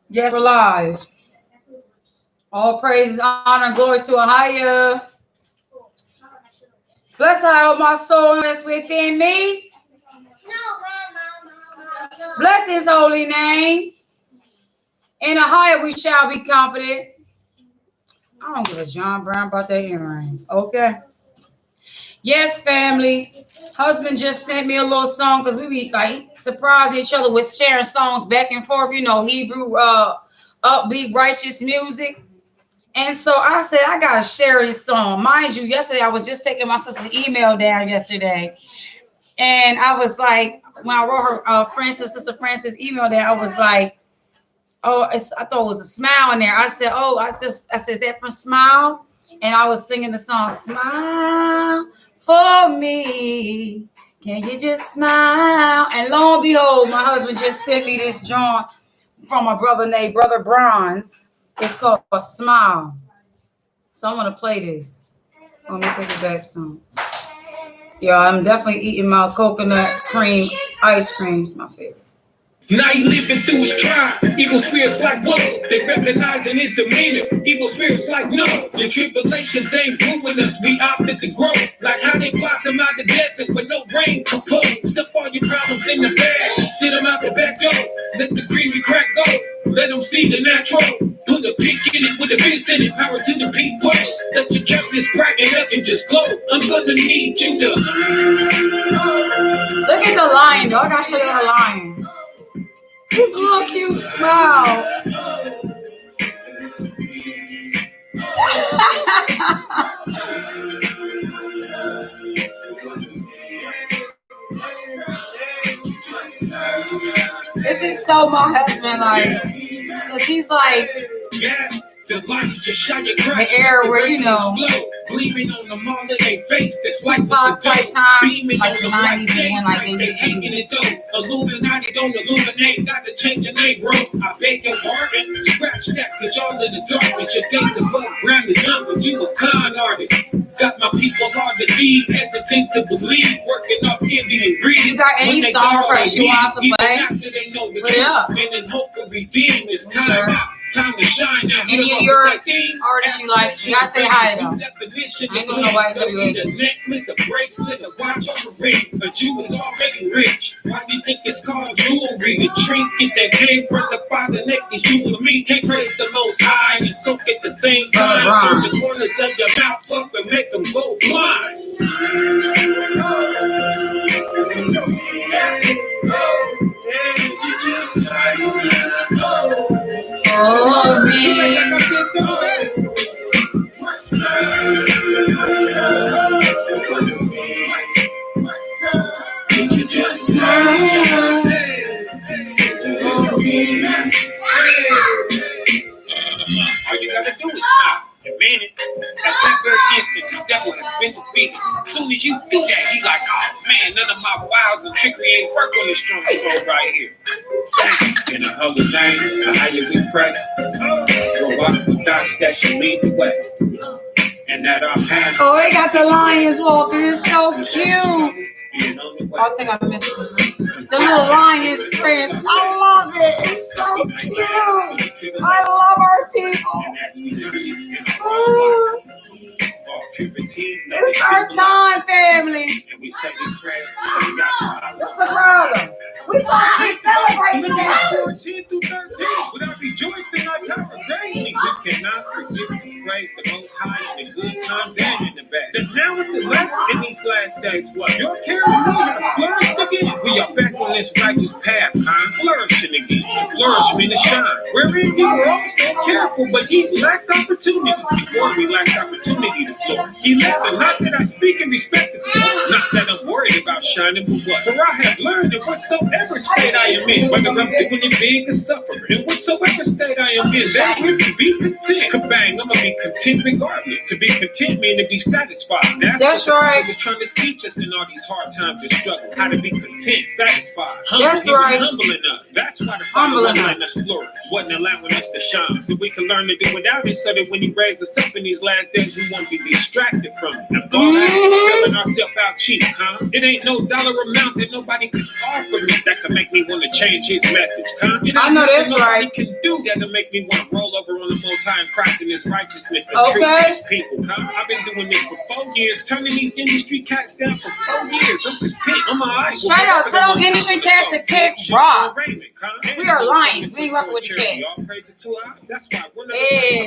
Yes, we're live. All praises, honor, and glory to a higher. Bless all my soul that's within me. Bless his holy name. In a higher we shall be confident. I don't give a John Brown about that earring. Okay. Yes, family. Husband just sent me a little song because we be like surprising each other with sharing songs back and forth, Hebrew upbeat righteous music. And so I said, I gotta share this song. Mind you, yesterday I was just taking my sister's email down yesterday. And I was like, when I wrote her Sister Francis email there, I was like, oh, I thought it was a smile in there. I said, I said, is that from Smile? And I was singing the song, Smile for me. Can you just smile? And lo and behold, my husband just sent me this joint from a brother named Brother Bronze. It's called Smile. So I'm going to play this. Let me take it back some. Yeah, I'm definitely eating my coconut cream ice cream. It's my favorite. Now he living through his trial. Evil spirits like whoa, they recognizing his demeanor. Evil spirits like no, your tribulations ain't ruining us. We opted to grow, like how they blossom out the desert with no rain to flow. Stuff all your problems in the bag, sit them out the back door. Let the creamy crack go, let them see the natural. Put a pick in it with a fist in it, power to the people. Let your catalyst brighten up and just glow. I'm gonna need you to. Look at the lion, though. I gotta show you the lion. His little cute smile. This is so my husband, like, because he's like the era where, Gleaming on the mall of their face, that's like Tupac type time, like the 90s is when like they used to do this. Illuminati don't illuminate, got to change your name, bro. I beg your pardon, scratch that, cause y'all in the darkness. Your days above ground is young, but you a con artist. Got my people hard to see, hesitant to believe, working off envy and greed. You got any song for us you want us to play? Put it up. And in hope of redeem, it's time out. Time to shine now. Any of your artists you like, you gotta say hi though. I ain't gonna know why it's WH. The necklace, the bracelet, the watch on the ring. But you was already rich. Why do you think it's called jewelry? The trinket that came from the father neck is you and me. Can't praise the most high and soak at the same time. Turn the corners of your mouth up and make them go blind. Oh, me. All you gotta do is smile. And man it, at that very instant, the devil has been defeated. As soon as you do that, he like, oh man, none of my wiles and trickery ain't work on this strong soul right here. In the holy name, the higher we pray. Grow up the dots that should lead the way. And that our path. Oh, they got the lions walking. It's so cute. I think I missed it. The little lions, Prince. I love it. It's so cute. I love our people. Oh. It's our time, family. What's the problem? We supposed to be celebrating now. 14 through 13. Without rejoicing, I got a daily. We cannot forget to praise the Most High in the good times and in the bad. And now with the left in these last days, what? Your care and me has flourished again. We are back on this righteous path, flourishing again. To flourish means to shine. Wherein you were also careful, but he lacked opportunity. Before we lacked opportunity to flow. He left it. Not that I speak in respect of him. Not that I'm worried about shining, but what? For I have learned that whatsoever state I am in, whether I'm doing it big or suffering, in whatsoever state I am in, that we can be content. Kabang, I'm gonna be content regardless. To be content means to be satisfied. That's what right. He's trying to teach us in all these hard times and struggle. How to be content, satisfied. That's right. Humbling us. That's why the Father letting us flourish. Wasn't allowing us to shine. So we can learn to do without it, so that when he raises us up in these last days, we won't be distracted from it. Now, selling ourselves out cheap, huh? It ain't no dollar amount that nobody can offer from me that can make me want to change his message. I know that's right. Can do that to make me want to roll over on the Most High and Christ in His righteousness and Okay. treat His people. I've been doing this for 4 years, turning these industry cats down for 4 years. I'm content. I'm alright. Straight up, tell them industry cats to kick rocks. We are lions. We ain't rocking with the cats. That's why one of the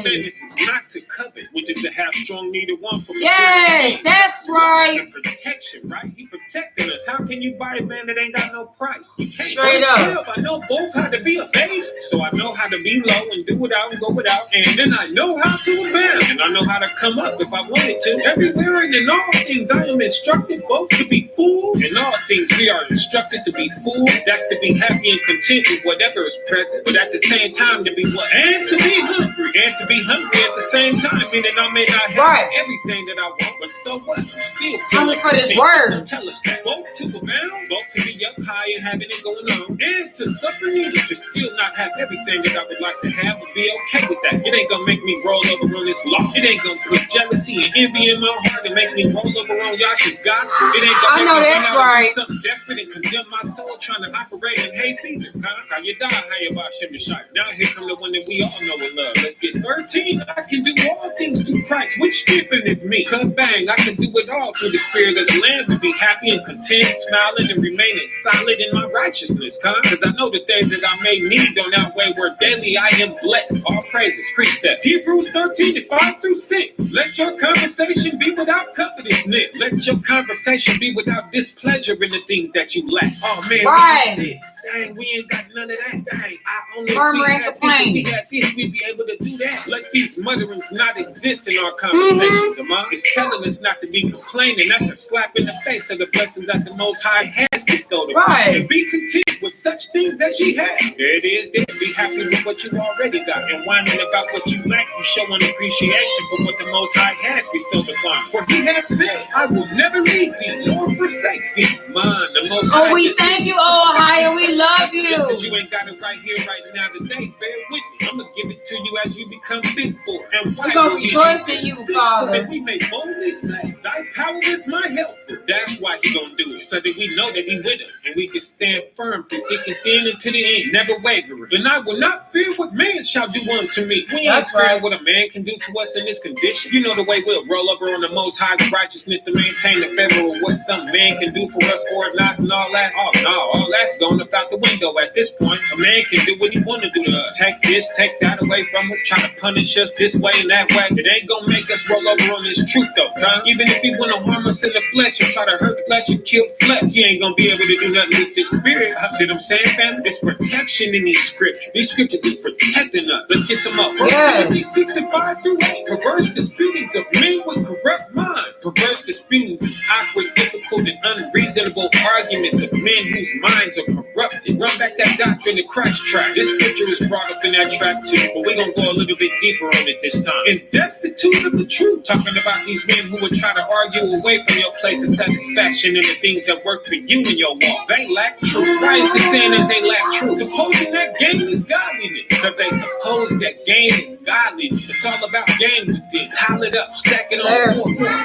commandments is not to covet, which is to have strong need of one from the Yes, that's right. protection, right? He protecting us. How can you buy a man that ain't got no price? You can't. Straight up. I know both how to be a base, so I know how to be low and do without and go without, and then I know how to abound, and I know how to come up if I wanted to. Everywhere and in all things, I am instructed both to be full. In all things, we are instructed to be full. That's to be happy and content with whatever is present, but at the same time to be what? And to be hungry, and to be hungry at the same time, meaning I may not have everything that I want, but so what? Still hungry for this word. Tell us that. Both to abound, both to be up high and having it going on, and to suffer neither, to still not have everything that I would like to have, but be okay with that. It ain't gonna make me roll over on this law. It ain't gonna put jealousy and envy in my heart and make me roll over on Yasha's gospel. It ain't gonna make me do something desperate and condemn my soul trying to operate in hate either. How you die, how you about Shimmy-Shai. Now here come the one that we all know and love. Let's get 13. I can do all things through Christ, which strengtheneth me. Bang, I can do it all through the Spirit of the Lamb to be happy and content, smiling and remaining solid in my righteousness, because I know the things that I may need don't outweigh where daily I am blessed. All praises, precept. Hebrews 13, 5-6. Let your conversation be without covetousness. Let your conversation be without displeasure in the things that you lack. Oh man, right. Dang, we ain't got none of that. Dang, I only murmur and complain. We got this, we be able to do that. Let these mutterings not exist in our conversations, It's telling us not to be complaining. That's a slap in the face of the blessings that the Most High has bestowed upon us. And be content with such things as ye have. There it is. There. Be happy with what you already got. And whining about what you lack, you show an appreciation for what the Most High has bestowed upon. For He has said, I will never leave thee nor forsake thee. Man, the Most High. Oh, we thank you, Ohio. We love you. Just you ain't got it right here, right now, today. Bear with me. I'm going to give it to you as you become fit for. And we're going to rejoice in you, Father. So that we may boldly say, thy power is my help. That's why He going to do it. So that we know that He with us. And we can stand firm through thick and thin until the end. Never wavering. And I will not fear what man shall do unto me. We ain't fearing what a man can do to us in this condition. You know the way we'll roll over on the Most High's righteousness to maintain the favor of what some man can do for us or not and all that. Oh no, all that's going up out the window at this point. A man can do what he want to do to us. Take this, take that away from us, try to punish us this way and that way. It ain't gonna make us roll over on this truth though, Even if he want to harm us in the flesh and try to hurt flesh and kill flesh, he ain't gonna be able to do nothing with this spirit. See what I'm saying, family? There's protection in these scriptures. These scriptures is protecting us. Let's get some up. 1 Timothy 6:5-8. Perverse disputings of men with corrupt minds. Perverse disputings of awkward, difficult, and unreasonable arguments of men whose minds are corrupted. Run back that doctrine of Christ track. This scripture is brought up in that track too, but we're gonna go a little bit deeper on it this time. And destitute of the truth. Talking about these men who would try to argue away from your place of satisfaction and the things that work for you in your walk. They lack truth. Why is it saying that they lack truth? Supposing that gain is godliness. Because they suppose that gain is godliness. It's all about gain with it. Pile it up, stack it on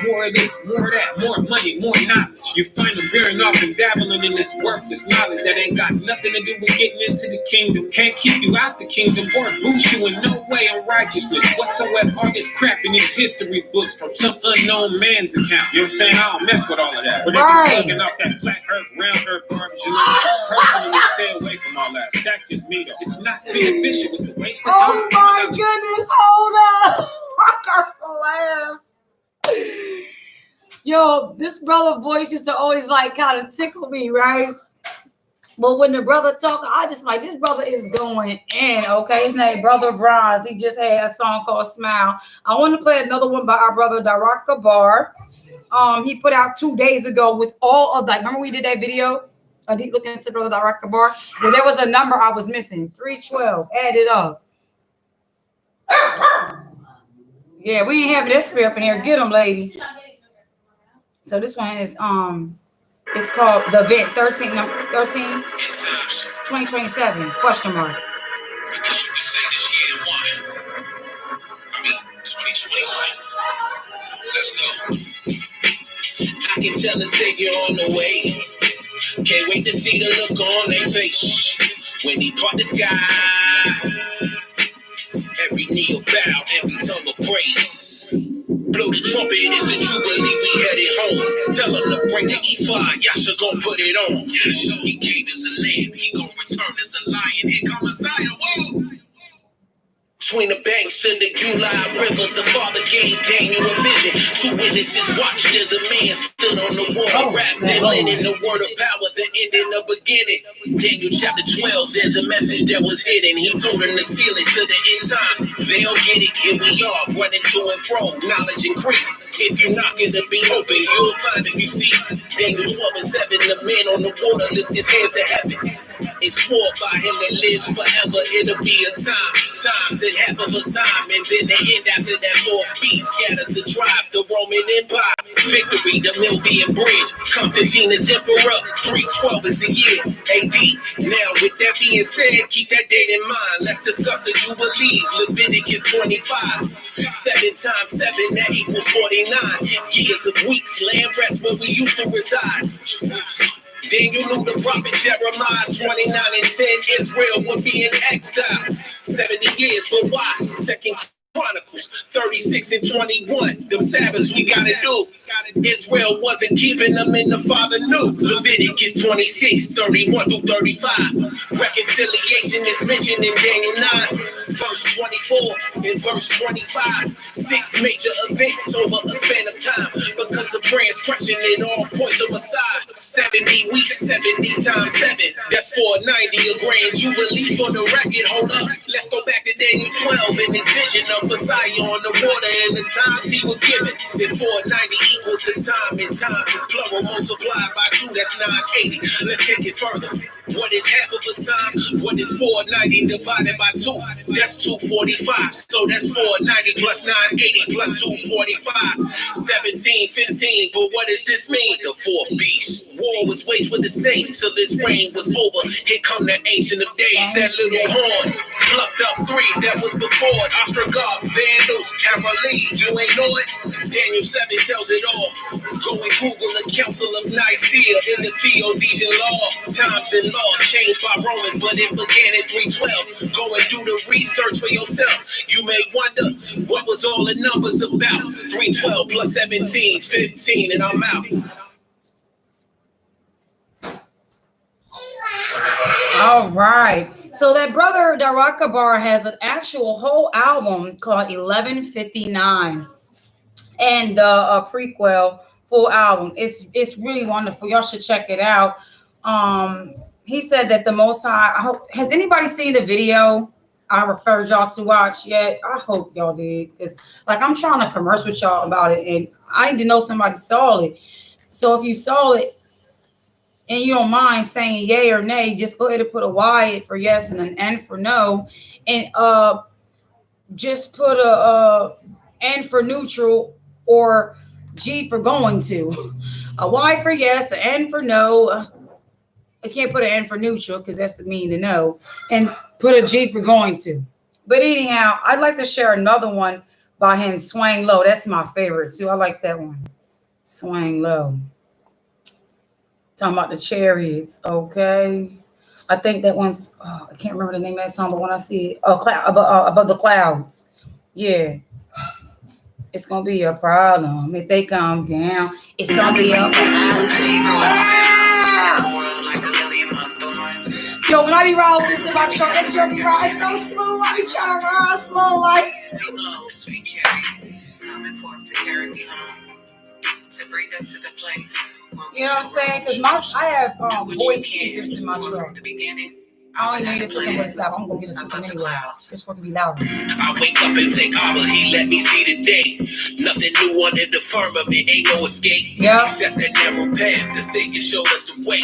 more of this, more of that, more money, more knowledge. You find them veering off and dabbling in this worthless knowledge that ain't got nothing to do with getting into the kingdom. Can't keep you out the kingdom or boost you in no way in righteousness whatsoever. All this crap in these history books from some unknown man's account. You know what I'm saying? I don't mess with all of that. But if you're plugging off that flat earth, round earth garbage, you know, personally stay away from all that. That's just me though. It's not beneficial. It's a waste of time. Oh my goodness, hold up. I got to laugh. Yo, this brother voice used to always like kind of tickle me, right? But when the brother talk, I just like, this brother is going in, okay? His name Brother Bronze. He just had a song called Smile. I want to play another one by our brother Darak Gabar. He put out 2 days ago with all of that. Remember we did that video? A deep look into Brother Darak Gabar? Well, there was a number I was missing. 312. Add it up. Yeah, we ain't having that spirit up in here. Get them, lady. So this one is it's called The Event 13 2027 question mark. I guess you could say this year one. I mean 2021. Let's go. I can tell the Savior on the way. Can't wait to see the look on their face when he part the sky. Every knee will bow, every tongue will praise. Blow the trumpet, it's the Jubilee, we headed home. Tell them to bring the E5, Yasha gon' put it on. He gave us a lamb, he gon' return as a lion. Here come Messiah, whoa! Between the banks of the Ulai River, the Father gave Daniel a vision. Two witnesses watched as a man stood on the water, wrapped and lit in the word of power, the ending of beginning. Daniel chapter 12, there's a message that was hidden. He told them to seal it to the end times. They'll get it, here we are, running to and fro, knowledge increase. If you knock, it'll be open, you'll find if you see. Daniel 12 and 7, the man on the water lift his hands to heaven. It's swore by him that lives forever, it'll be a times in half of a time, and then the end after that fourth beast scatters the drive, the Roman Empire, victory, the Milvian Bridge, Constantine is emperor, 312 is the year, AD. Now with that being said, keep that date in mind, let's discuss the Jubilees, Leviticus 25, 7 times 7, that equals 49, years of weeks, land rest where we used to reside. Then you knew the prophet Jeremiah 29 and 10, Israel would be in exile. 70 years, but why? Second Chronicles 36 and 21. Them Sabbaths we gotta do. Israel wasn't keeping them, and the Father knew. Leviticus 26, 31 through 35. Reconciliation is mentioned in Daniel 9, verse 24 and verse 25. 6 major events over a span of time. Because of transgression, it all points to Messiah. 70 weeks, 70 times 7. That's 490, a grand jubilee for the record. Hold up, let's go back to Daniel 12 and his vision of Messiah on the water and the times he was given. If 490 equals in time, and times is plural multiplied by 2, that's 980. Let's take it further. What is half of a time? What is 490 divided by 2? That's 245. So that's 490 plus 980 plus 245. 1715. But what does this mean? The fourth beast. War was waged with the saints till this reign was over. Here come the ancient of days, that little horn. Plucked up 3 that was before it. Ostrogoth, Vandals, Carolee. You ain't know it? Daniel 7 tells it all. Go and Google the Council of Nicaea in the Theodosian law. Times and laws changed by Romans, but it began in 312. Go and do the research for yourself. You may wonder, what was all the numbers about? 312 plus 17, 15, and I'm out. All right. So that brother Darakabar has an actual whole album called 1159, and a prequel full album. It's really wonderful. Y'all should check it out. He said that the Most High. I hope, has anybody seen the video I referred y'all to watch yet? I hope y'all did, because like I'm trying to converse with y'all about it, and I need to know somebody saw it. So if you saw it and you don't mind saying yay or nay, just go ahead and put a Y for yes and an N for no, and just put a N for neutral or G for going to. A Y for yes, an N for no. I can't put an N for neutral because that's the meaning to know, and put a G for going to. But anyhow, I'd like to share another one by him, Swang Low. That's my favorite too. I like that one. Swang Low. Talking about the Chariots, okay. I think that one's, I can't remember the name of that song, but when I see it, above the clouds. Yeah. It's going to be a problem if they come down. It's going to be a problem. Yo, when I be riding this in my truck, that truck be riding so smooth. I be trying to ride slow like. Sweet cherry, coming for him to carry me home, to bring us to the place. You know what I'm saying? Because I have voice speakers in my truck. I only need a system with a slap. I'm going to get a system anyway. It's going to be louder. I wake up and think, Abba, he let me see the day. Nothing new under the firmament, ain't no escape. Yeah. Except that narrow path, the Savior showed us the way.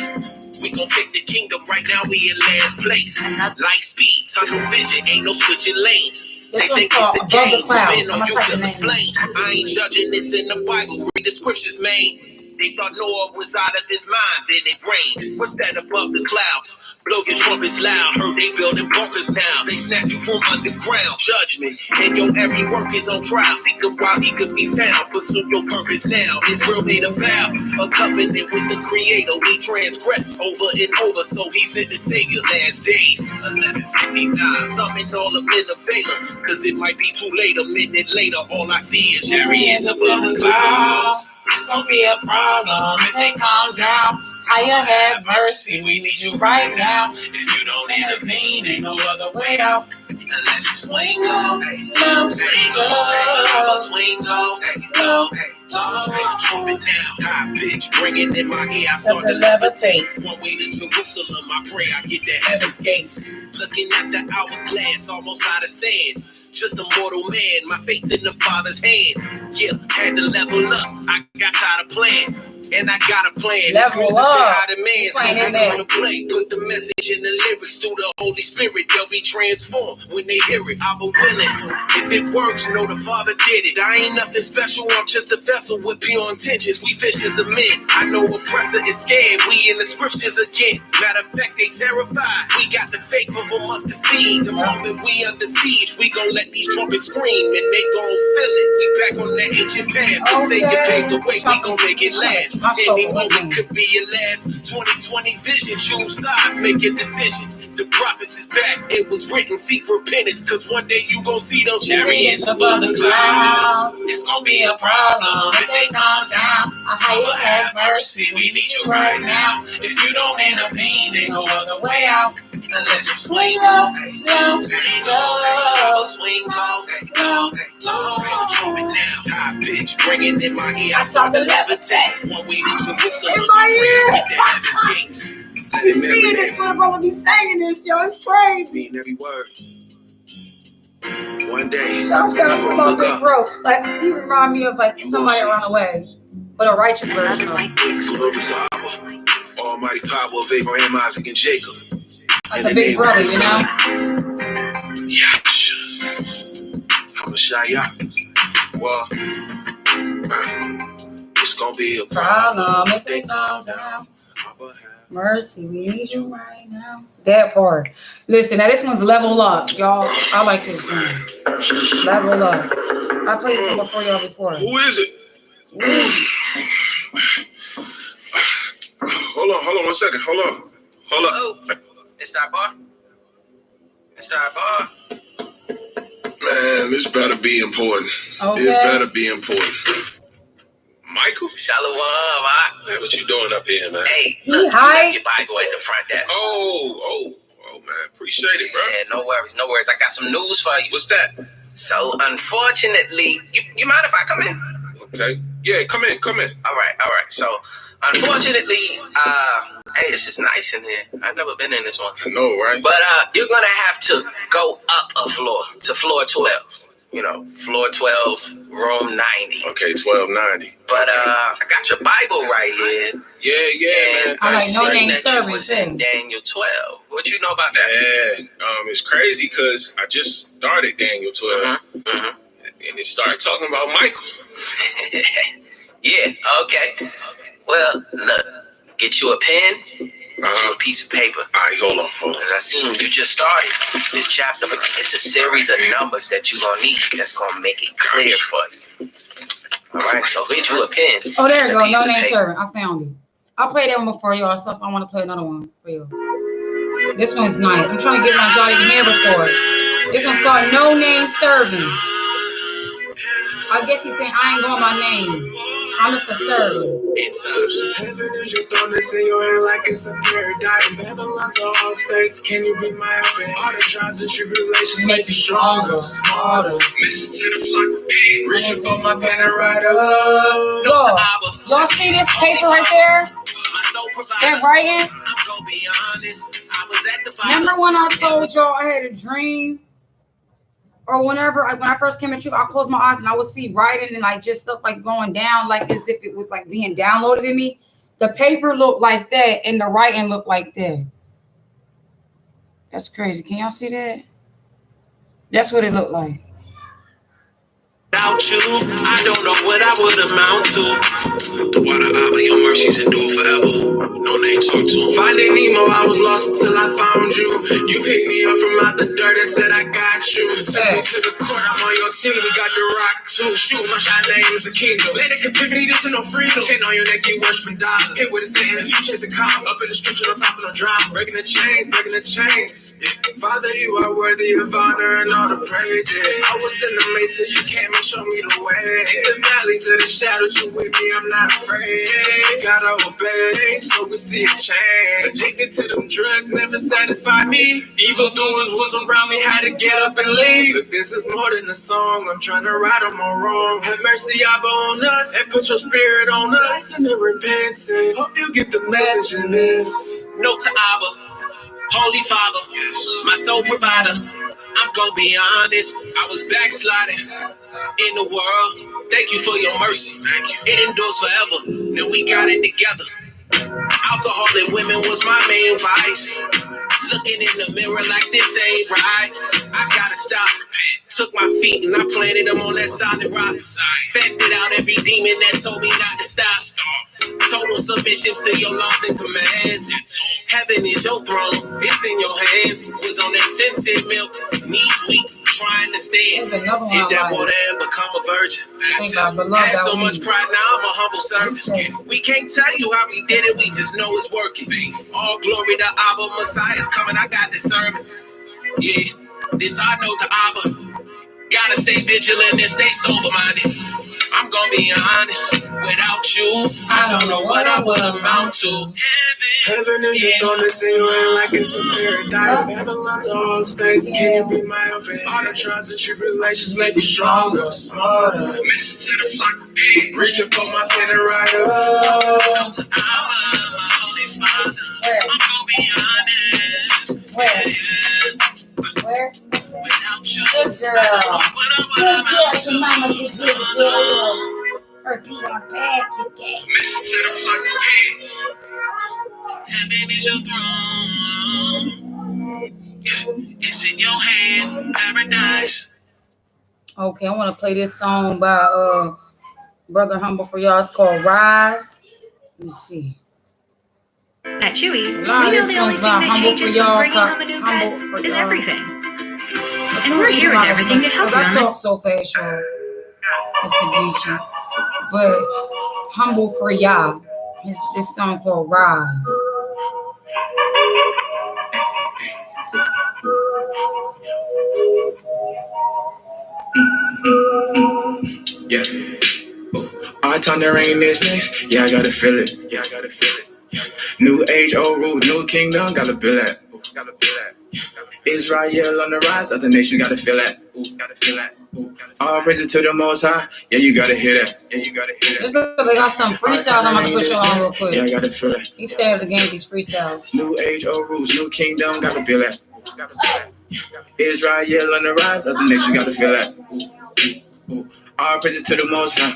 We gon' take the kingdom right now, we in last place. Light speed, tunnel vision, ain't no switching lanes. This They think one's it's a called Above game, the Clouds. been I'm on gonna you type for the the name. flames. I ain't judging, it's in the Bible, read the scriptures, man. They thought Noah was out of his mind, then it rained. What's that above the clouds? Blow your trumpets loud, heard they building bunkers now. They snatch you from underground, judgment, and your every work is on trial. Seek him while he could be found, pursue your purpose now. Israel made a vow, a covenant with the Creator. We transgress over and over, so he sent the Savior. Last days, 11:59, summon all of Venezuela, cause it might be too late. A minute later, all I see is chariots above the clouds. It's gonna be a problem if they calm down. Higher have mercy, we need you right now. If you don't intervene, ain't no other way out. Unless you swing low, low, swing low, swing low, low, low. Trumpet down, high pitch, bring it in my ear. I start to levitate. One way to Jerusalem, I pray I get to heaven's gates. Looking at the hourglass, almost out of sand. Just a mortal man, my faith in the Father's hands. Yeah, had to level up. I got tired of playing, and I got a plan. Level up. How the man, so I'm gonna play. Put the message in the lyrics through the Holy Spirit. They'll be transformed when they hear it. I'm a willing. If it works, know the Father did it. I ain't nothing special. I'm just a vessel with pure intentions. We fishers of men. I know oppressor is scared. We in the scriptures again. Matter of fact, they terrified. We got the faith of a mustard seed. The moment we under siege, we gon' let these trumpets scream and they gon' feel it. We back on that ancient path. The Savior paved the way, we gon' make it last. Any moment could be your last. 2020 vision, choose sides, make a decision. The prophets is back, it was written, seek repentance, cause one day you gon' see those chariots above the clouds. It's gon' be a problem if they calm down. But have mercy, we need you right now. If you don't intervene, ain't no other way out. Unless you swing low, low, low, swing low, low, low. Trumpet down, high pitch, bring it in my ear. I start to levitate. One way to Jerusalem, In my ear. get to heaven's gates. You singing this, my brother be singing this, yo. It's crazy. Mean every word. One day, Shouts out to my big bro. Like, he remind me of like somebody run away, but a righteous version of it. glory to Abba, Almighty power of Abraham, Isaac, and Jacob. Like a big brother, you know? Yasha. I'm a Shayak. Well, it's gonna be a Problem if they calm down. Mercy, we need you right now. That part. Listen, now this one's Level Up, y'all. I like this one. Level Up. I played this one before y'all before. Who is it? Hold on 1 second. Hold up. Oh, it's that bar. It's that bar. Man, this better be important. Okay. It better be important. Michael? Shalom, Man, what you doing up here, man? Hey, He look, high? you left your Bible at the front desk. Oh, man. Appreciate it, bro. Yeah, no worries. I got some news for you. What's that? So, unfortunately, you mind if I come in? Okay. Yeah, come in. All right. So, unfortunately, hey, this is nice in here. I've never been in this one. I know, right? But you're gonna have to go up a floor to floor 12. You know, floor 12, room 90. Okay, 1290. But I got your Bible right here. Yeah, man. I like It's no saying name that you serving, was in too. Daniel 12. What you know about that? Yeah, it's crazy because I just started Daniel 12, Mhm. and it started talking about Michael. Yeah, okay. Well, look, get you a pen, get you a piece of paper. All right, hold on. As I seen you just started this chapter, but it's a series of numbers that you're gonna need that's gonna make it clear for you. All right, so get you a pen. Oh, there you and a go. piece No of name paper. serving. I found it. I played that one before, y'all, so I want to play another one for you. This one's nice. I'm trying to get my Johnny here before. This one's called No Name Serving. I guess he's saying I ain't going by names. I'm just a servant. Heaven is your throne, it's in your hand like it's a paradise. Babylon to all states, can you be my help? All the trials and tribulations make you stronger, smarter. Mission to the flock of pigs, reaching for my pen and write up. Y'all see this paper right there? That writing? I'm gonna be honest. I was at the Remember when I told y'all I had a dream? Or when I first came at you, I closed my eyes and I would see writing and like just stuff like going down, like as if it was like being downloaded in me. The paper looked like that and the writing looked like that. That's crazy. Can y'all see that? That's what it looked like. Without you, I don't know what I would amount to. The water out of your mercies endure forever. No name talk to him. Finding Nemo, I was lost until I found you. You picked me up from out the dirt and said I got you. Took me to the court, I'm on your team. We got the rock too. Shoot, my shot name is a kingdom. Landed captivity, this is no freedom. Chain on your neck, you worshiping dollars. Hit with a sentence, you chasing calm. Up in the scripture, on top of no drama. Breaking the chains, breaking the chains. Father, you are worthy of honor and all the praise. I was in the maze till you came and showed me the way. In the valleys of the shadows, you with me, I'm not afraid. Gotta obey, so we see a change. Addicted to them drugs, never satisfied me. Evil doers was around me, had to get up and leave. Look, this is more than a song, I'm trying to right on my wrong. Have mercy, Abba, on us, and put your spirit on us. And repenting, hope you get the message in this. No to Abba, Holy Father, my soul provider. I'm gonna be honest, I was backsliding in the world. Thank you for your mercy. It endures forever. Now we got it together. Alcoholic women was my main vice. Looking in the mirror like this ain't right. I gotta stop. Took my feet and I planted them on that solid rock. Fasted out every demon that told me not to stop. Total submission to your laws and commands. Heaven is your throne, it's in your hands. Was on that sunset milk, knees weak, trying to stand. There's another one In I that like. water and become a virgin. Thank God, but love Had that so one. much pride, now I'm a humble servant. Yes. We can't tell you how we did it, we just know it's working. All glory to Abba, Messiah's coming, I got this sermon. Yeah, this I know to Abba. Gotta stay vigilant and stay sober-minded. I'm gonna be honest, without you, I don't know what I would amount to. Heaven is your throne, they say you ain't like it's a paradise. Babylon to all states, can you be my open? All the trials and tribulations make you stronger, smarter. Message to the flock of pigs, reaching for my pen and write up. To Abba, my Holy Father, I'm gonna be honest. Where? Without you, Good girl. Good girl. Your mama just did it. Her feet on back today. Message to the flock of pigs. Heaven is your throne. Yeah, it's in your hand, paradise. Okay, I want to play this song by Brother Humble for y'all. It's called Rise. Let me see. At Chewy, we A lot know of this the only one's thing about that Humble for changes y'all. when bringing home a new Humble for pet is y'all. everything. For And we're reason, here with I was everything to like- help I you, talk so fast, y'all. It's to get you. But Humble for y'all. It's this song called Rise. Yeah. Our time to reign is next. Yeah, I gotta feel it. Yeah, I gotta feel it. New age, old rule, new kingdom, gotta feel that. Gotta feel that. Israel on the rise, other nations gotta feel that. Gotta feel that. All praises to the Most High. Yeah, you gotta hear that. Yeah, you gotta hear This that. brother got some freestyles I'm about to put y'all on real quick. Yeah, I gotta feel that. He stabs against these freestyles. New age, old rules, new kingdom, gotta feel that. Gotta feel that. Israel on the rise, other nations gotta feel that. All praises to the Most High.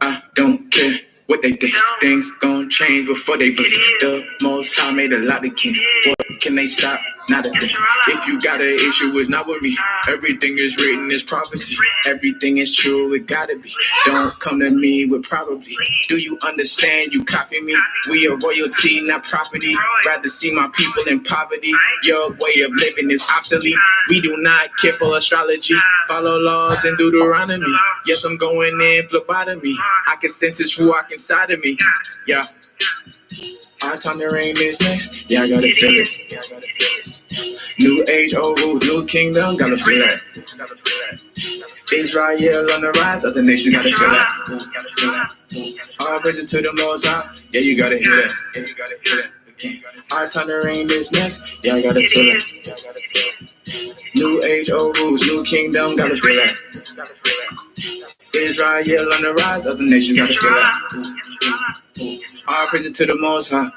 I don't care what they think. Things gon' change before they blink. The Most High made a lot of kings. What can they stop? Not a thing. If you got an issue, it's not with me. Everything is written, it's prophecy. Everything is true, it gotta be. Don't come to me with probably. Do you understand? You copy me. We are royalty, not property. Rather see my people in poverty. Your way of living is obsolete. We do not care for astrology. Follow laws in Deuteronomy. Yes, I'm going in phlebotomy. I can sense it's ruach inside of me. Yeah. Our time to reign is next. Yeah, I gotta feel it. Yeah, I gotta feel it. New age, old rule, new kingdom, gotta feel that. Gotta feel that. Israel on the rise, other nations gotta feel that. Gotta feel that. All praises to the Most High. Yeah, you gotta hear that. Yeah, you gotta hear that. Our time to reign is next. Yeah, I gotta feel it. Yeah, I gotta feel it. New age, old rules, new kingdom, gotta feel that. Gotta feel that. Israel on the rise, other nations gotta feel that. All praises to the Most High.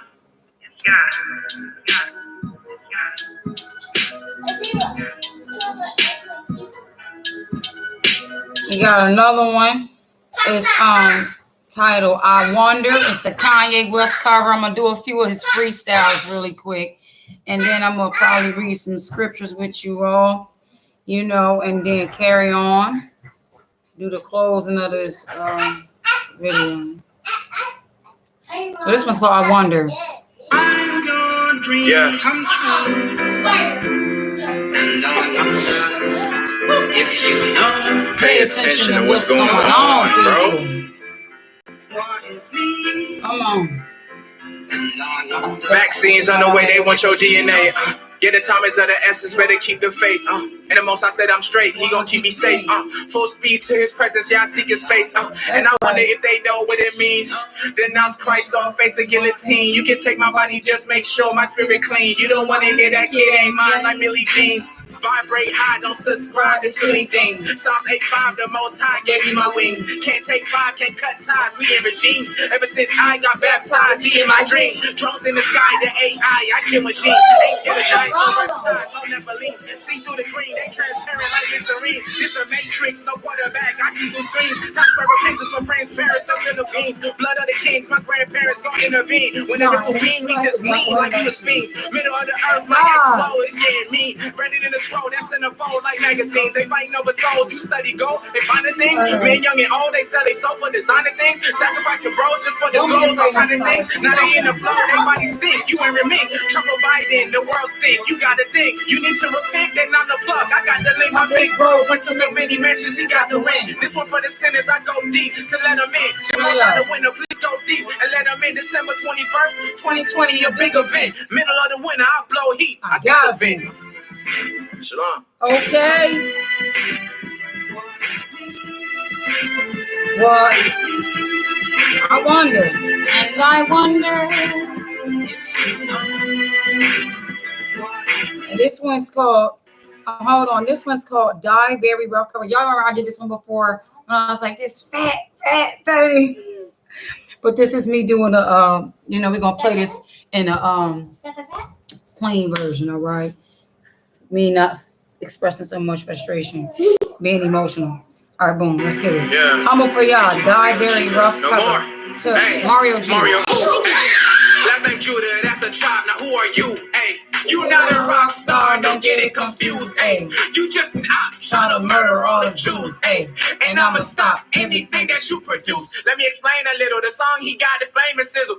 We got another one. It's titled I Wonder. It's a Kanye West cover. I'm gonna do a few of his freestyles really quick. And then I'm gonna probably read some scriptures with you all, and then carry on. do the closing of this video. So this one's called I Wonder. Yeah. If you know, Pay attention to what's going on, bro. Come on. Vaccines on the way, they want your DNA. Yeah, the time is of the essence, better keep the faith. And the most I said I'm straight, he gon' keep me safe. Full speed to his presence, yeah, I seek his face. And I wonder if they know what it means. Denounce Christ off, face a guillotine. You can take my body, just make sure my spirit clean. You don't wanna hear that kid ain't mine like Billie Jean. Vibrate high, don't subscribe to silly things. Psalms 8:5, the most high gave me my wings. Can't take 5, can't cut ties, we in regimes. Ever since I got baptized, he in my dreams. Drones in the sky, the AI, I kill machines. Ain't scared of giants, no reptiles, no Nephilims. See through the green, they transparent like Listerine. This the Matrix, no quarterback, I see through screens. Times for repentance from France, Paris, the Philippines. Blood of the kings, my grandparents gon' intervene. Whenever it's a beam, we just lean like you was fiends. Middle of the earth, my explode, it's getting mean. Ready to the scroll, that's in the fold like magazines. They fighting over souls, you study gold, they finding things. Men young and old, they sell they soul for designer things. Sacrificing bro just for the clothes, all kind of things. Now they in the flow, they body stink. You ain't remain. Trump or Biden, the world sink. You gotta think, you need to repent, then I'm the plug. I got the link, my big bro went to make many mentions, he got the ring. This one for the sinners, I go deep to let them in. If I try to win, please go deep and let them in. December 21st, 2020, a big event. Middle of the winter, I blow heat. I got a vent. Shalom. Okay. What? I wonder. And I wonder. And this one's called, hold on. This one's called Die Very Rough Cover. Y'all remember I did this one before when I was like, this fat thing. But this is me doing a, we're going to play this in a plain version, all right? Me not expressing so much frustration, being emotional. All right, boom, let's get it. Yeah. Humble for y'all, Die Very Rough No Cover. more. To Hey, Mario G. Mario. Last name Judah, that's a tribe. Now who are you? Hey, you not a rock star, don't get it confused. Hey, you just an op trying to murder all the Jews. Hey, and I'ma stop anything that you produce. Let me explain a little. The song he got the famous sizzle,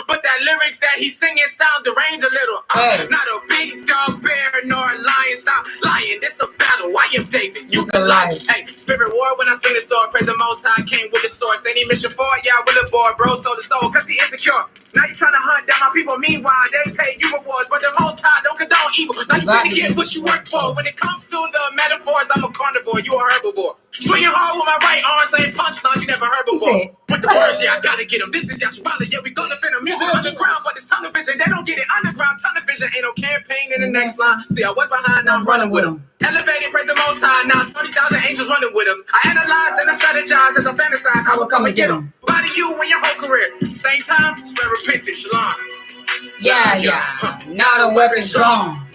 but that lyrics that he's singing sound deranged a little. Not a big dog bear nor a lion. Stop lying. This a battle. I am David. You can lie. Hey, spirit war when I swing the sword. Praise the Most High. Came with the source. Any mission for it? Yeah, with the boy, bro. So the soul, cause he insecure. Now you trying to hunt down my people. Meanwhile, they pay you rewards, but the Most High don't condone evil. Now you finna get what you work for. When it comes to the metaphors, I'm a carnivore. You a herbivore. Swinging hard with my right arm, saying punchlines you never heard before. With the words, yeah, I gotta get them. This is Yasharala, yeah, we gonna fin the music underground, but it's television. They don't get it underground. Television ain't no campaign in the next line. See, I was behind, now I'm running with them. Elevated, praise the Most High. Now 30,000 angels running with them. I analyzed and I strategized as I fantasize. I will come and get them. Body you in your whole career. Same time, spread repentance, shalom. Yeah. Not a weapon strong.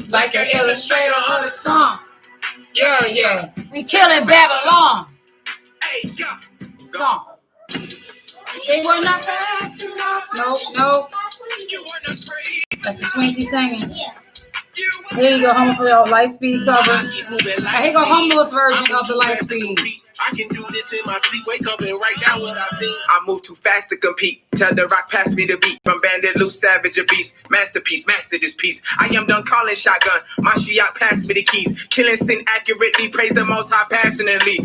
Like an illustrator of the song. Yeah. We killing Babylon. Hey, yeah. Song. They were not fast enough. Nope. That's the Twinkie singing. Here you go, Humble for your Lightspeed cover. Now here go Humble's version of the Lightspeed. I can do this in my sleep, wake up and write down what I see. I move too fast to compete. Tell the rock, pass me the beat. From bandit, loose, savage, a beast. Masterpiece, master this piece. I am done calling shotgun. My Shiat, pass me the keys. Killing sin accurately, praise the Most High passionately.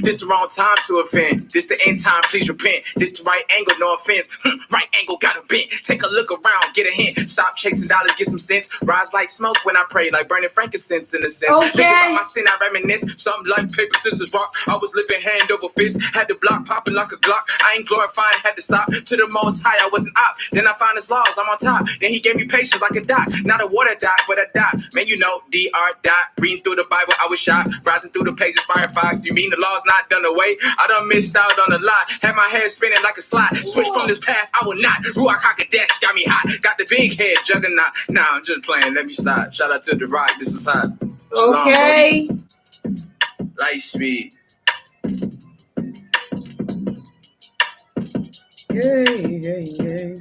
This the wrong time to offend. This the end time, please repent. This the right angle, no offense. Right angle, got a bent. Take a look around, get a hint. Stop chasing dollars, get some sense. Rise like smoke when I pray, like burning frankincense in a sense. Okay. Think about my sin, I reminisce. Something like paper, scissors, rock. I was living hand over fist. Had the block popping like a Glock. I ain't glorifying, had to stop. To the Most High, I wasn't up. Then I found his laws, I'm on top. Then he gave me patience like a dot. Not a water dot, but a dot. Man, you know, DR dot. Reading through the Bible, I was shot. Rising through the pages, Firefox. You mean the law's not done away? I done missed out on a lot. Had my head spinning like a slot. Switch from this path, I will not. Ruach HaKodesh got me hot. Got the big head, juggernaut. Nah, I'm just playing. Let me stop. Shout out to The Rock. This is hot. Okay. Lightspeed. Yeah.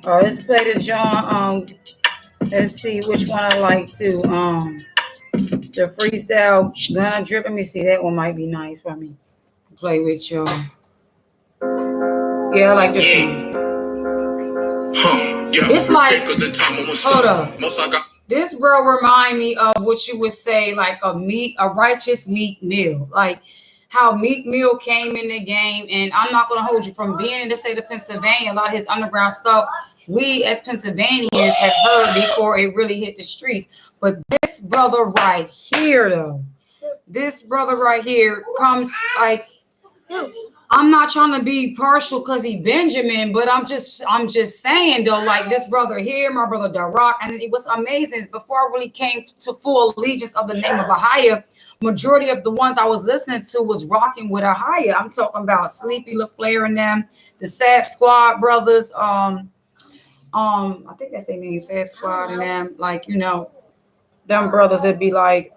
Oh, let's play the John. Let's see which one I like to The freestyle gonna drip. Let me see. That one might be nice for me to play with y'all. Yeah, I like this one. It's like, hold up. This bro remind me of what you would say, like a righteous Meek Mill. Like how Meek Mill came in the game, and I'm not gonna hold you from being in the state of Pennsylvania. A lot of his underground stuff, we as Pennsylvanians have heard before it really hit the streets. But this brother right here, though, this brother right here comes like, I'm not trying to be partial because he Benjamin, but I'm just saying though, like this brother here, my brother Darak, and it was amazing. Before I really came to full allegiance of the name of Ahia, majority of the ones I was listening to was rocking with Ahia. I'm talking about Sleepy LaFleur and them, the Sab Squad brothers. I think that's their name, Sab Squad and them. Like, you know, them brothers would be like,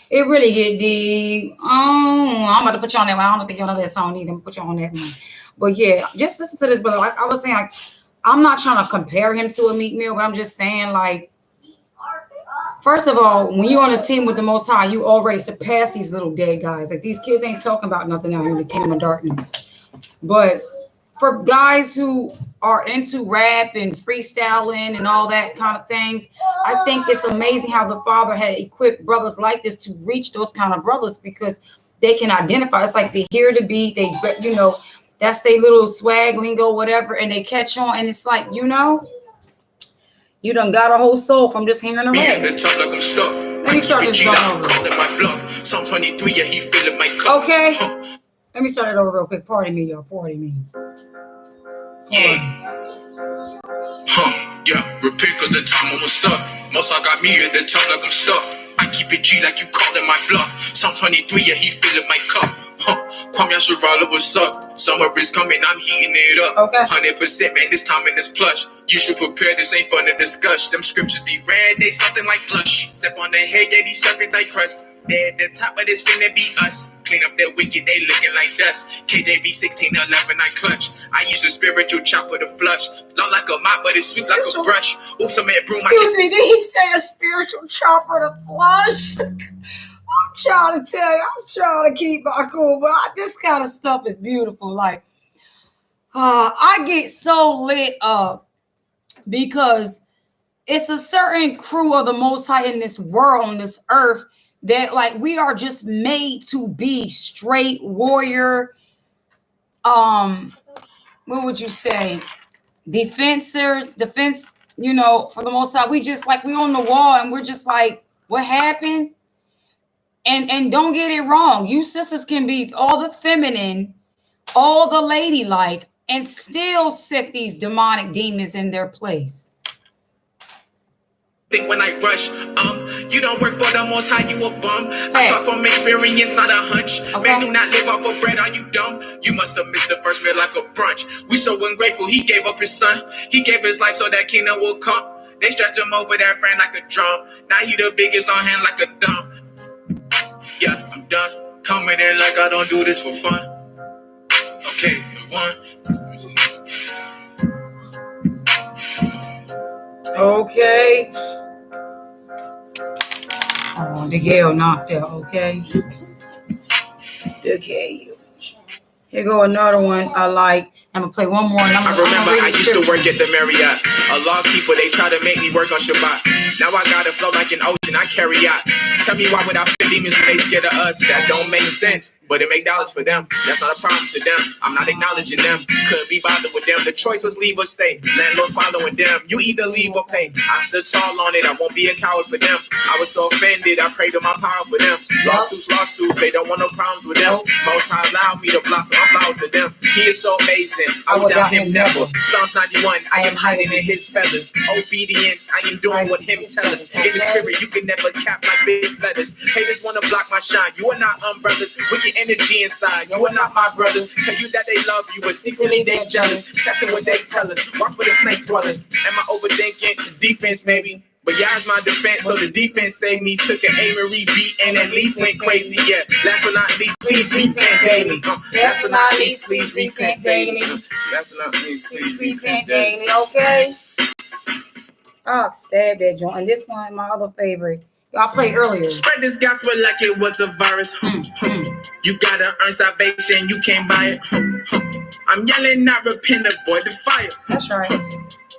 it really get deep. Oh, I'm about to put you on that one. I don't think you know that song either. I'm put you on that one. But yeah, just listen to this brother. Like I was saying, like, I'm not trying to compare him to a Meek Mill, but I'm just saying, like, first of all, when you're on a team with the Most High, you already surpass these little dead guys. Like these kids ain't talking about nothing out here in the kingdom of darkness. But for guys who are into rap and freestyling and all that kind of things, I think it's amazing how the Father had equipped brothers like this to reach those kind of brothers because they can identify. It's like they hear the beat, they, you know, that's their little swag lingo, whatever, and they catch on. And it's like, you know, you done got a whole soul from just hearing the rap. Let me start this going over. Okay. Let me start it over real quick. Pardon me, y'all. Pardon me. Yeah, repeat cause the time almost up. Most I got me at the top like I'm stuck. I keep it G like you calling my bluff. Psalm 23, yeah, he filling my cup. Kwame Asherala, what's up? Summer is coming, I'm heating it up. Okay. 100%, man, this time in this plush. You should prepare, this ain't fun to discuss. Them scriptures be read, they something like blush. Step on the head, yeah, these serpents like crust. They at the top of this finna be us. Clean up that wicked, they looking like dust. KJV 1611, I clutch. I use a spiritual chopper to flush. Long like a mop, but it's sweet like a brush. Oops, I'm at broom. Excuse me, did he say a spiritual chopper to flush? I'm trying to tell you, I'm trying to keep my cool, but this kind of stuff is beautiful. Like, I get so lit up because it's a certain crew of the Most High in this world, on this earth, that like we are just made to be straight warrior. What would you say? Defense, you know, for the Most High. We just like, we on the wall and we're just like, what happened? And don't get it wrong. You sisters can be all the feminine, all the ladylike, and still set these demonic demons in their place. Think when I rush, you don't work for the Most High, you a bum. I talk from experience, not a hunch. Okay. Man, do not live off of bread, are you dumb? You must have missed the first meal like a brunch. We so ungrateful, he gave up his son. He gave his life so that kingdom will come. They stretched him over their friend like a drum. Now he the biggest on hand like a thumb. Yeah, I'm done. Coming in like I don't do this for fun. Okay, one. Okay. Oh, the Gale knocked out, okay? The Gale. Here go another one I like. I'm gonna play one more. And I remember I used to work at the Marriott. A law keeper, they try to make me work on Shabbat. Now I gotta flow like an ocean, I carry out. Tell me why would I fear demons when they scared of us? That don't make sense, but it make dollars for them. That's not a problem to them. I'm not acknowledging them. Couldn't be bothered with them. The choice was leave or stay. Landlord following them. You either leave or pay. I stood tall on it. I won't be a coward for them. I was so offended. I prayed to my power for them. Lawsuits. They don't want no problems with them. Most High allowed me to blossom. I'm flowers to them. He is so amazing. I without him never. Psalms 91. I am hiding in his feathers. Obedience. I am doing what him tells us. In the spirit, you can never cap my big letters. Haters wanna block my shine. You are not umbrellas. Wicked energy inside. You are not my brothers. Tell you that they love you, but secretly they jealous. Testing what they tell us. Watch for the snake dwellers. Am I overthinking? Defense maybe. But y'all's my defense, so the defense saved me. Took an A-Marie beat and at least went crazy. Yeah, last but not least, please repent daily. Last but not least, please repent daily. Last but not least, please repent daily. Okay. Oh, stab that joint. And this one, my other favorite. Y'all played earlier. Spread this gospel like it was a virus. You gotta earn salvation, you can't buy it. I'm yelling, not repent, avoid the fire. That's right.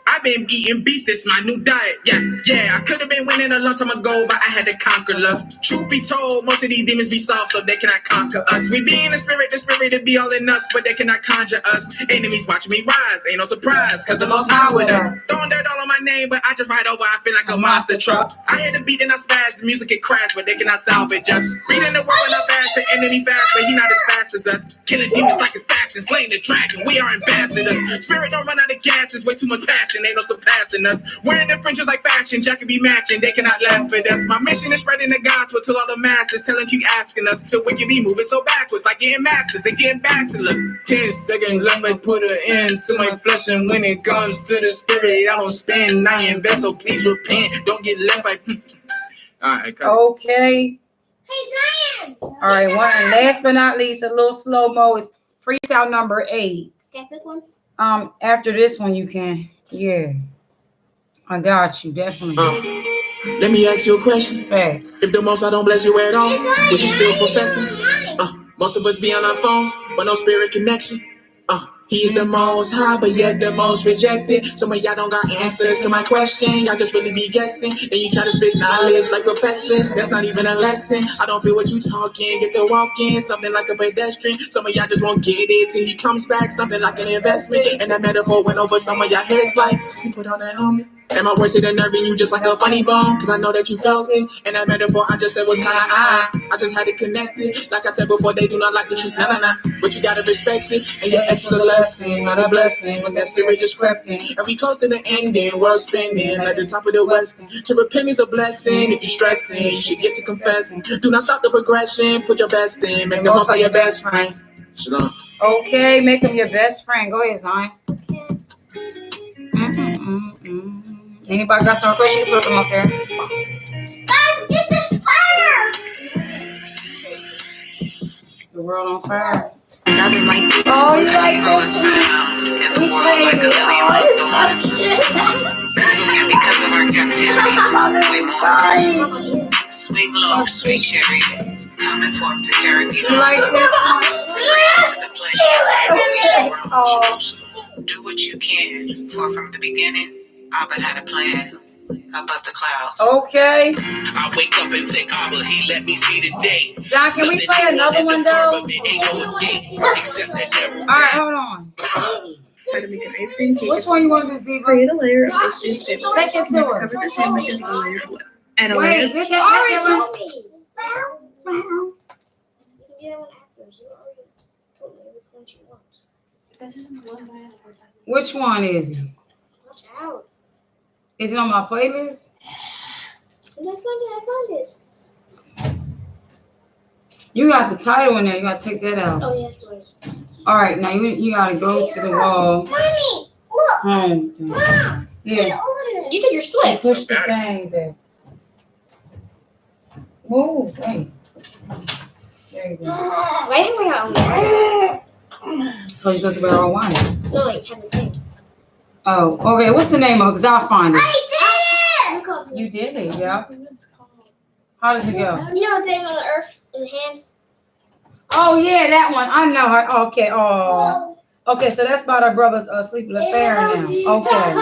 I've been eating beef, this my new diet. Yeah, I could have been winning a long time ago, but I had to conquer lust. Truth be told, most of these demons be soft, so they cannot conquer us. We be in the spirit to be all in us, but they cannot conjure us. Enemies watching me rise, ain't no surprise, cause the Most High with us. Throwing dirt all on my name, but I just ride over, I feel like a monster truck. I hear the beat and I spaz, the music get crash, but they cannot salvage us. Reading the word when I fast, the enemy fast, but he not as fast as us. Killing demons like assassins, slaying the dragon, we are ambassadors. Spirit don't run out of gas, it's way too much passion, ain't no surpassing us. Wearing the fringes like fashion, jacket be matching, they cannot laugh at us. My mission is spreading the gospel to all the masses, telling keep asking us, till we can be moving so backwards, like getting masters, they getting back to us. 10 seconds, I might put an end to my flesh, and when it comes to the spirit, I don't stand, I invest, so please repent, don't get left like, alright, Okay. Hey, Zion. All right, one and last but not least, a little slow-mo is freestyle number 8. Can I pick one? After this one, you can. Yeah. I got you, definitely. Let me ask you a question. Facts. If the Most High don't bless you at all, would you still professing? Most of us be on our phones, but no spirit connection. He is the most high, but yet the most rejected. Some of y'all don't got answers to my question. Y'all just really be guessing. Then you try to spit knowledge like professors. That's not even a lesson. I don't feel what you talking. Get the walking, something like a pedestrian. Some of y'all just won't get it till he comes back. Something like an investment. And that metaphor went over some of y'all heads like you put on that helmet. And my voice hit a nerve in you just like a funny bone. Cause I know that you felt it. And that metaphor I just said was kinda I just had to connect it. Like I said before, they do not like the truth. Nah. But you gotta respect it. And your ex was a lesson, not a blessing. When that spirit just crept in. And we close to the ending, world spinning like the top of the west. To repent is a blessing. If you're stressing, you should get to confessing. Do not stop the progression. Put your best in. Make the Most High your best friend. Shalom. Okay, make him your best friend. Go ahead, Zion. Anybody got some questions? Put them up there. Guys, get this fire! The world on fire. Another light. Oh, you like this one? We played it. Oh, it's so cute. Because of our captivity, we mourn. Sweet love, sweet cherry, coming forth to carry me You like this one? to bring us to the place where we shall rule. Oh, Do what you can, for from the beginning, Abba had a plan above the clouds. okay. I wake up and thank Abba, he let me see the day. John, can we play another one though? Ain't no escape, except that devil. All right, hold on. How to make an ice cream cake. Which one you want to do, Zebra? Create a layer of ocean chips. Take it to her. Cover the sandwich in a layer of oil. Add a Wait, layer. get that Told one. me. You can get one after. You already told me which one she wants. This isn't the one I asked for. Which one is it? Watch out. Is it on my playlist? And I found this. You got the title in there. You got to take that out. Oh, yes, wait. All right, now you got to go to the wall. Mommy, look. Home. thing. Mom, Yeah. you did your You slip. push the thing back. Move. Hey. There you go. Why didn't we have one? Because you're supposed to wear all one. No, like, have the same. Oh, okay. What's the name of it? Because I'll find it. I did it! You did it, yeah. How does it go? You know the thing on the earth in the hands? Oh, yeah, that one. I know her. Okay. Oh. Okay, so that's about our brother's sleeping affair now. Okay.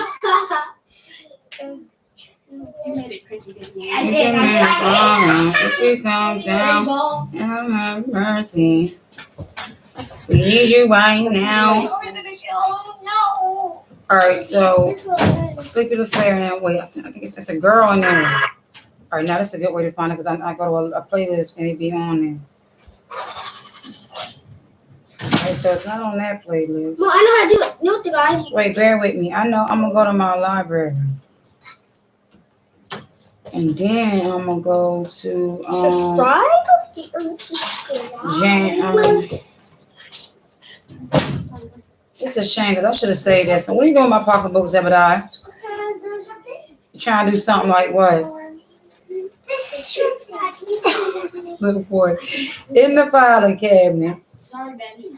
You made it crazy, didn't you? I did. If you come down, Rainbow. have mercy. We need you right now. No. All right, so This one. sleeping affair now. Wait, I think it's a girl in there. All right, now that's a good way to find it because I go to a playlist and it be on there. All right, so it's not on that playlist. Well, I know how to do it. You know what the guys? Wait, bear with me. I know I'm gonna go to my library. And then I'm gonna go to Subscribe? Jan. It's a shame because I should have saved that. So what are you doing with my pocketbook, Zebediah? You trying to do something like what? This little boy in the filing cabinet. Sorry, Betty.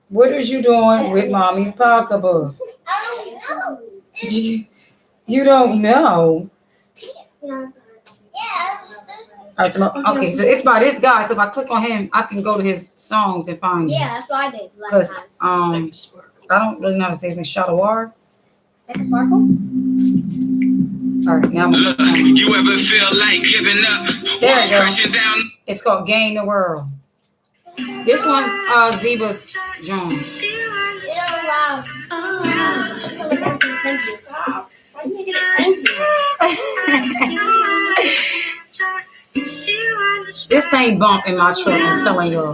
What is you doing with mommy's pocketbook? I don't know. You don't know. No. Yeah, right, so okay, so it's by this guy. So if I click on him, I can go to his songs and find him. Yeah, that's what I did last Because time. I don't really know how to say his name. Shadawar. Becca Sparkles? All right, now I'm Look, you ever feel like giving up? There Walls you go. crashing down. It's called Gain the World. This one's Zeba's Jones. It was loud. Thank you. Wow. Why didn't you get it? This thing bump in my truck, I'm telling y'all.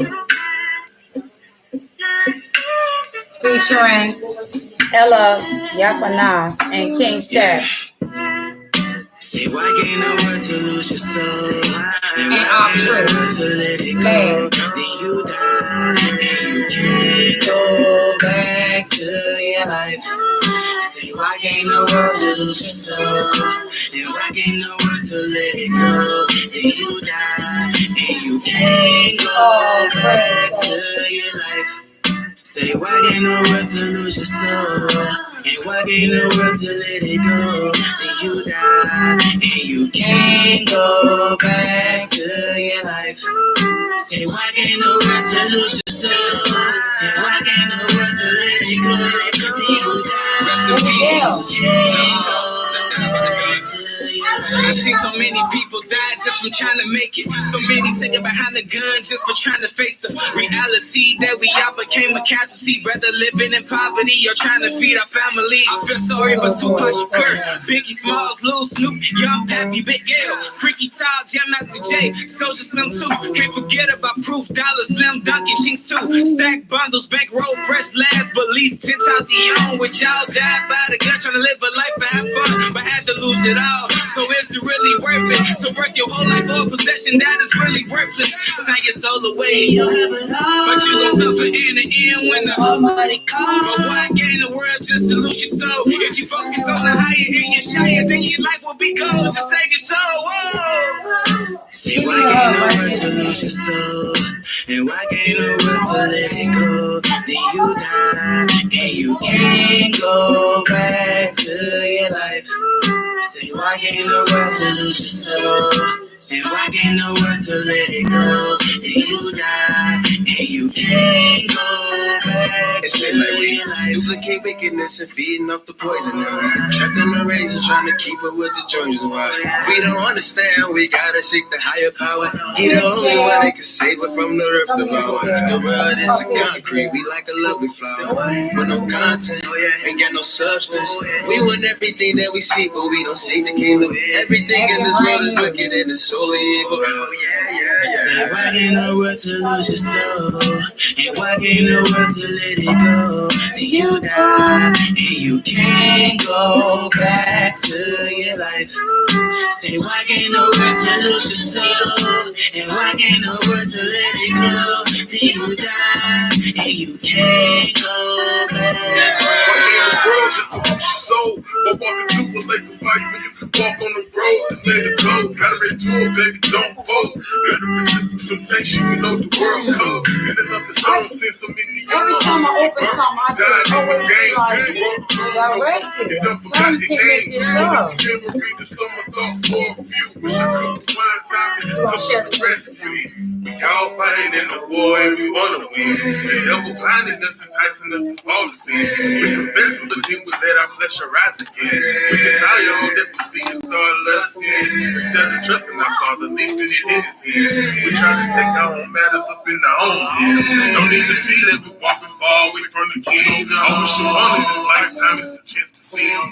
Featuring Ella Yapana and King Seth. Say why gain no word to lose your soul, And I'm true. to let it go, Man. then you die, and you can't go back to your life. Say why gain no word to lose your soul, and why gain no word to let it go, then you die, and you can't go back to your life. Say why gain no word to lose your soul, and why gain no word to let it go, then you die, and you can't go back to your life. Say why gain no word to lose your soul, and why gain no word to let it go, then you die, Rest in and peace. you can't go back to your I life. see so many people die just from trying to make it. So many take it behind the gun just for trying to face the reality that we all became a casualty. Rather living in poverty or trying to feed our family. I feel sorry for Tupac Shakur, Biggie Smalls, Lil Snoop, Young Pappy, Big L, Freaky Tall, Jam Master J, Soldier Slim 2. Can't forget about Proof, Dollar, Slim, Dunkin', Shinx 2. Stack bundles, bankroll, fresh last, but least 10,000 young. Which y'all died by the gun trying to live a life and have fun, but had to lose it all. So is it really worth it to work your whole life for a possession that is really worthless? Sign your soul away, You'll have it all, but you gon' suffer in the end when the Almighty calls. but why gain the world just to lose your soul? If you focus on the higher and your shyer, then your life will be gold. Just save your soul. Whoa. Say why gain no word to lose your soul, and why gain no word to let it go, then you die, and you can't go back to your life. Say why gain no word to lose your soul, and why gain no word to let it go, then you die, and you can't go back It to seems like we your life. duplicate wickedness and feeding off the poison. And we trapped on the razor trying to keep up with the Joneses. Why we don't understand, we gotta seek the higher power. He the only one that can save us from the earth devour. The world is a concrete, we like a lovely flower with no content, ain't got no substance. We want everything that we see, but we don't see the kingdom. Everything in this world is wicked and it's solely evil. Say why gain no word to lose your soul, and why gain no word to let it go, then you die, and you can't go back to your life. Say why gain no word to lose your soul, and why gain no word to let it go, then you die, and you can't go back. One day in the world just to lose your soul. But walk into a lake of fire when you can walk on the road. Just let it go. Gotta ready to it, baby, don't fold. Let it resist the temptation, you know the world cold. And then up the storm, send so many Every time I open something, I just always be like, directed. You done Tell forgot you the can't make name. this up. Memory the summer thought for a few. Wish I could rewind time and gonna share look at this the recipe. We all fighting in the war and we wanna win. The devil blinding us, enticing us to fall to sin. We confess with the demons that our flesh shall rise again. We desire all that we see and start lusting. Instead of trusting our Father, leaving it in His hands. We try to take our own matters up in our own hands. Don't even see that we walking far away from the King. All we should want in this lifetime is a chance to see Him.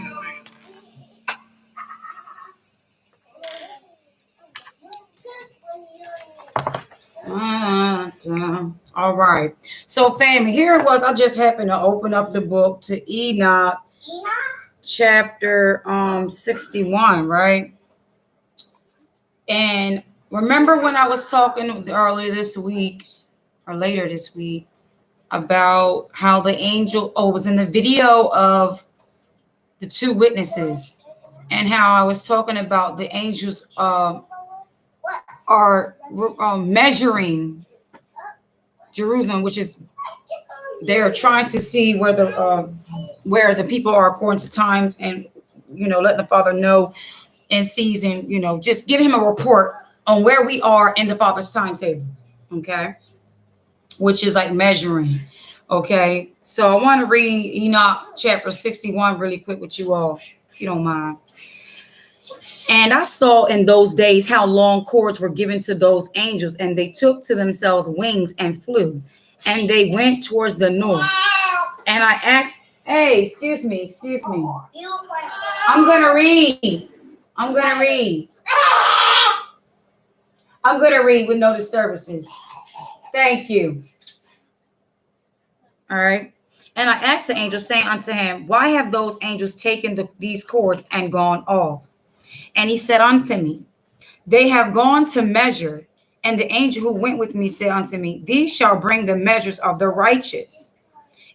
All right. So, family, here it was. I just happened to open up the book to Enoch, chapter 61, right? And remember when I was talking earlier this week or later this week about how the angel, it was in the video of the two witnesses, and how I was talking about the angels are measuring Jerusalem, which is they're trying to see where the people are according to times, and letting the Father know in season, just give him a report on where we are in the Father's timetable, okay? Which is like measuring, okay? So I want to read Enoch chapter 61 really quick with you all, if you don't mind. And I saw in those days how long cords were given to those angels, and they took to themselves wings and flew, and they went towards the north. And I asked, hey, excuse me. I'm going to read. I'm going to read with no disturbances. Thank you. All right. And I asked the angel, saying unto him, why have those angels taken these cords and gone off? And he said unto me, they have gone to measure. And the angel who went with me said unto me, these shall bring the measures of the righteous,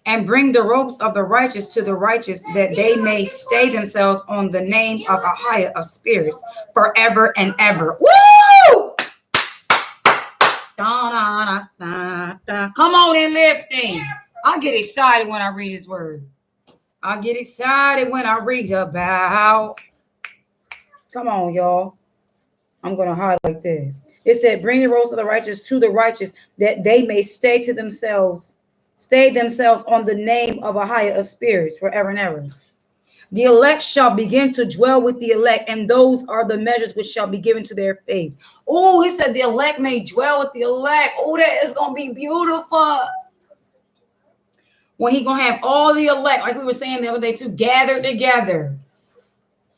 and bring the ropes of the righteous to the righteous, that they may stay themselves on the name of Ahiah of spirits forever and ever. Woo! Da, da, da, da. Come on and lifting. I get excited when I read his word. I get excited when I read about. Come on, y'all. I'm going to highlight this. It said, bring the ropes of the righteous to the righteous, that they may stay themselves on the name of Ahiah of spirits forever and ever. The elect shall begin to dwell with the elect, and those are the measures which shall be given to their faith. Oh, he said the elect may dwell with the elect. Oh, that is going to be beautiful. When he going to have all the elect, like we were saying the other day too, gathered together.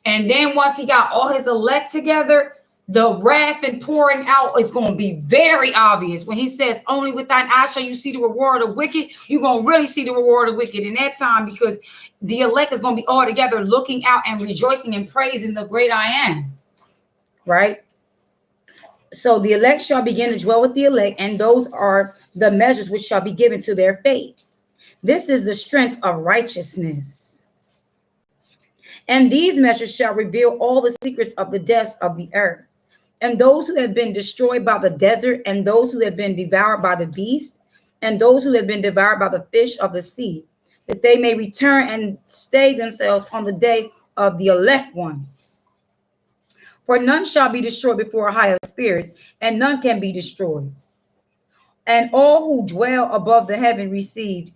And then once he got all his elect together, the wrath and pouring out is going to be very obvious. When he says, only with thine eyes shall you see the reward of the wicked, you're going to really see the reward of the wicked in that time, because the elect is going to be all together looking out and rejoicing and praising the great I am. Right? So the elect shall begin to dwell with the elect, and those are the measures which shall be given to their faith. This is the strength of righteousness. And these measures shall reveal all the secrets of the depths of the earth. And those who have been destroyed by the desert, and those who have been devoured by the beast, and those who have been devoured by the fish of the sea, that they may return and stay themselves on the day of the elect one. For none shall be destroyed before Ahiah spirits, and none can be destroyed. And all who dwell above the heaven received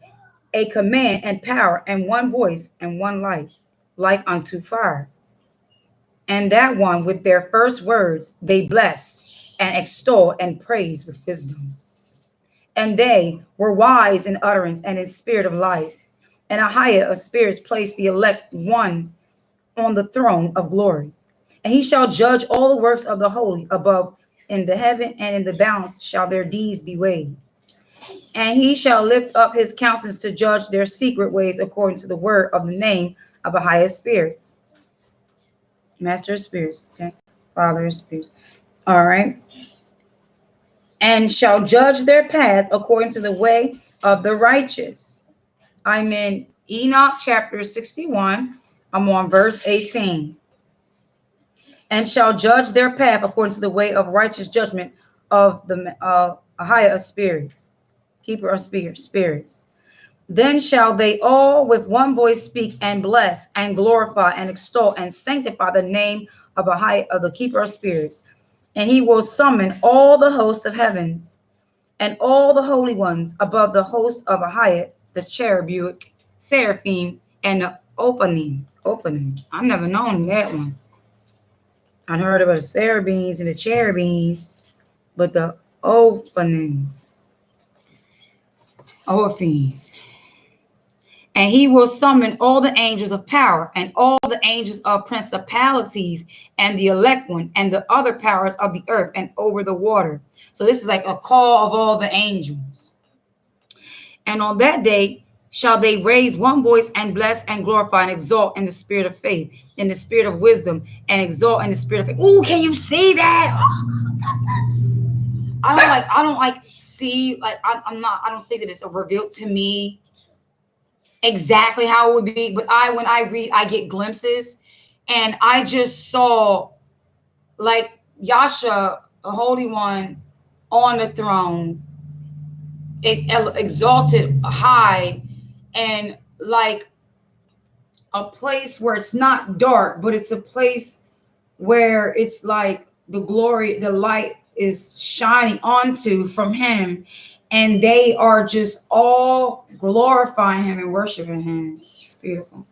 a command and power and one voice and one life, like unto fire. And that one with their first words they blessed and extolled and praised with wisdom. And they were wise in utterance and in spirit of life. And Ahiah of spirits placed the elect one on the throne of glory. And he shall judge all the works of the holy above in the heaven, and in the balance shall their deeds be weighed. And he shall lift up his countenance to judge their secret ways according to the word of the name of Ahiah spirits. Master of spirits, okay? Father of spirits. All right. And shall judge their path according to the way of the righteous. I'm in Enoch chapter 61. I'm on verse 18. And shall judge their path according to the way of righteous judgment of the Ahiah of spirits, keeper of spirits. Then shall they all with one voice speak and bless and glorify and extol and sanctify the name of Ahiah of the keeper of spirits. And he will summon all the hosts of heavens and all the holy ones above the host of Ahiah, the cherubic, seraphim, and the Ophanim. I've never known that one. I heard about the cherubims and the cherubims, but the Ophanims. And he will summon all the angels of power and all the angels of principalities and the elect one and the other powers of the earth and over the water. So this is like a call of all the angels. And on that day shall they raise one voice and bless and glorify and exalt in the spirit of faith, in the spirit of wisdom, and exalt in the spirit of faith. Oh, can you see that? I don't think that it's revealed to me exactly how it would be, but when I read, I get glimpses, and I just saw like Yasha, the Holy One, on the throne, exalted high, and like a place where it's not dark, but it's a place where it's like the glory, the light is shining onto from him, and they are just all glorifying him and worshiping him. It's beautiful.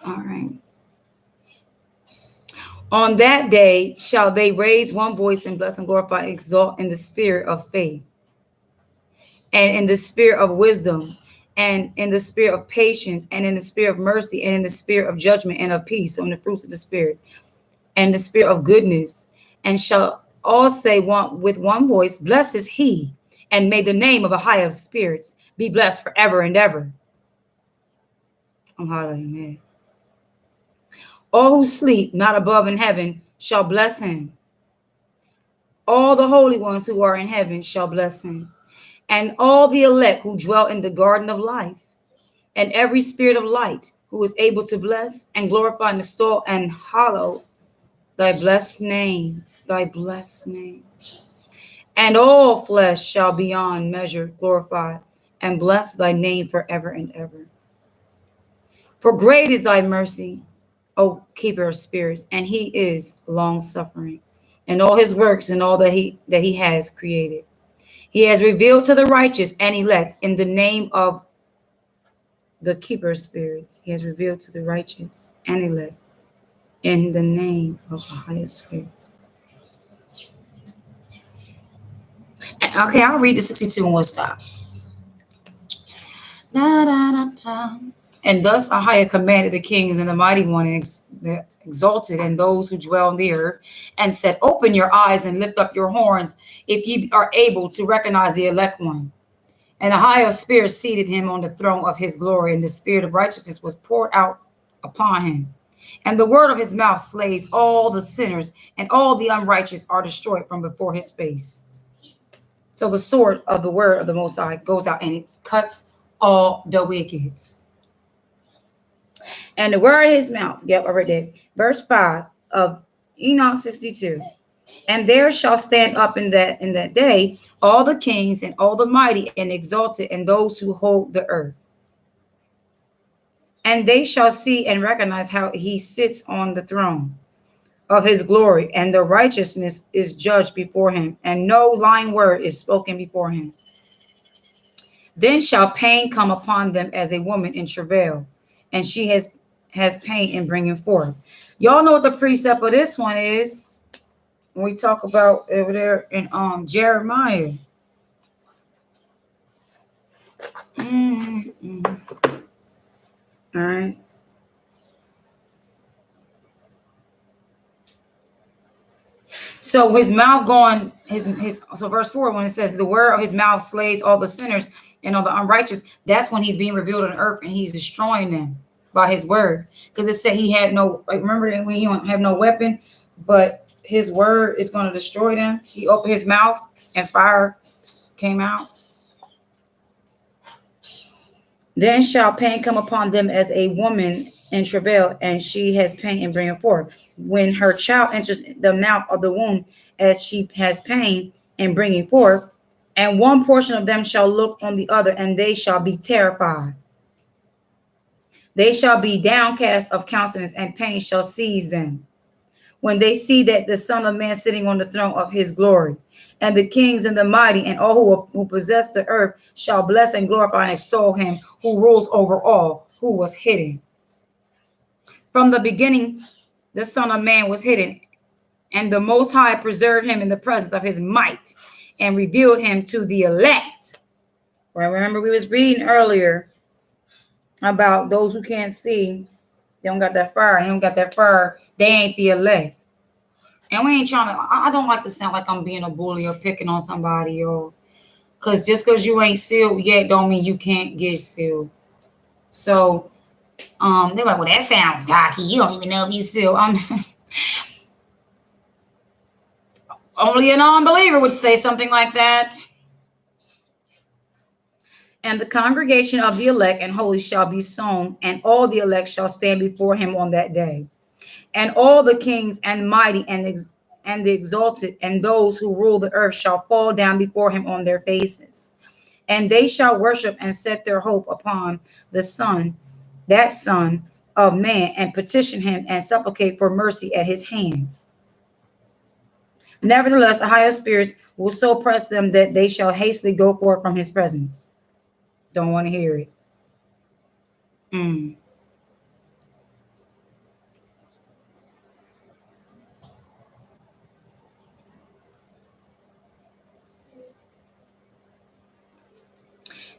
All right. On that day shall they raise one voice and bless and glorify, exalt in the spirit of faith, and in the spirit of wisdom, and in the spirit of patience, and in the spirit of mercy, and in the spirit of judgment and of peace, so in the fruits of the spirit, and the spirit of goodness, and shall all say with one voice, blessed is he, and may the name of the highest spirits be blessed forever and ever. Amen. All who sleep not above in heaven shall bless him. All the holy ones who are in heaven shall bless him. And all the elect who dwell in the garden of life, and every spirit of light who is able to bless and glorify and extol and hallow thy blessed name, thy blessed name. And all flesh shall beyond measure glorify and bless thy name forever and ever. For great is thy mercy, O keeper of spirits, and he is long suffering, and all his works and all that he has created. He has revealed to the righteous and elect in the name of the keeper of spirits. He has revealed to the righteous and elect in the name of the highest spirits. Okay, I'll read the 62 and we'll stop. Da, da, da, da. And thus Ahijah commanded the kings and the mighty one and the exalted and those who dwell on the earth, and said, open your eyes and lift up your horns, if ye are able to recognize the elect one. And Ahijah's spirit seated him on the throne of his glory, and the spirit of righteousness was poured out upon him. And the word of his mouth slays all the sinners, and all the unrighteous are destroyed from before his face. So the sword of the word of the Most High goes out, and it cuts all the wicked. And the word of his mouth, yep, I read that. Verse 5 of Enoch 62. And there shall stand up in that day all the kings and all the mighty and exalted and those who hold the earth. And they shall see and recognize how he sits on the throne of his glory, and the righteousness is judged before him, and no lying word is spoken before him. Then shall pain come upon them as a woman in travail, and she has pain in bringing forth. Y'all know what the precept of this one is when we talk about over there in Jeremiah. All right. So his mouth going, so verse 4, when it says the word of his mouth slays all the sinners and all the unrighteous, that's when he's being revealed on earth and he's destroying them by his word. Because it said he had no, like, remember when he don't have no weapon, but his word is going to destroy them. He opened his mouth and fire came out. Then shall pain come upon them as a woman in travail, and she has pain in bringing forth. When her child enters the mouth of the womb, as she has pain in bringing forth, and one portion of them shall look on the other, and they shall be terrified. They shall be downcast of countenance, and pain shall seize them, when they see that the Son of Man sitting on the throne of his glory. And the kings and the mighty and all who possess the earth shall bless and glorify and extol him who rules over all, who was hidden. From the beginning, the Son of Man was hidden, and the Most High preserved him in the presence of his might and revealed him to the elect. Well, remember we was reading earlier about those who can't see. They don't got that fire. They don't got that fire. They ain't the elect. And we ain't trying to, I don't like to sound like I'm being a bully or picking on somebody, or because just because you ain't sealed yet don't mean you can't get sealed. So they're like, well, that sounds cocky. You don't even know if you sealed. Only a non-believer would say something like that. And the congregation of the elect and holy shall be sown, and all the elect shall stand before him on that day. And all the kings and mighty and the exalted and those who rule the earth shall fall down before him on their faces. And they shall worship and set their hope upon the Son, that Son of man and petition him and supplicate for mercy at his hands. Nevertheless, a higher spirits will so press them that they shall hastily go forth from his presence. Don't want to hear it.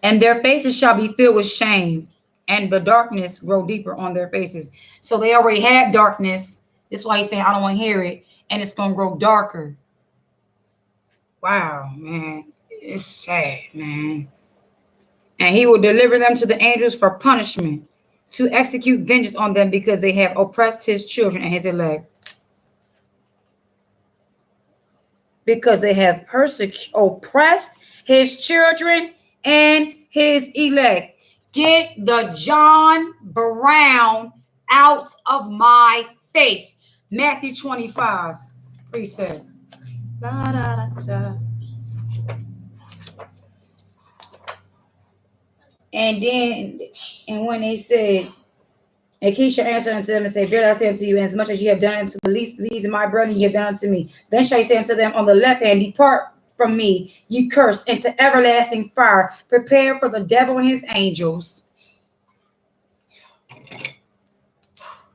And their faces shall be filled with shame, and the darkness grow deeper on their faces. So they already had darkness. That's why he's saying, I don't want to hear it. And it's going to grow darker. Wow, man. It's sad, man. And he will deliver them to the angels for punishment, to execute vengeance on them because they have oppressed his children and his elect. Because they have oppressed his children and his elect. Get the John Brown out of my face. Matthew 25, precept. Da, da, da, da. And when they said, and Keisha answered unto them and said, verily I say unto you, inasmuch as ye have done unto the least of these of my brethren, ye have done unto me. Then shall he say unto them on the left hand, depart from me, ye cursed, into everlasting fire, prepared for the devil and his angels.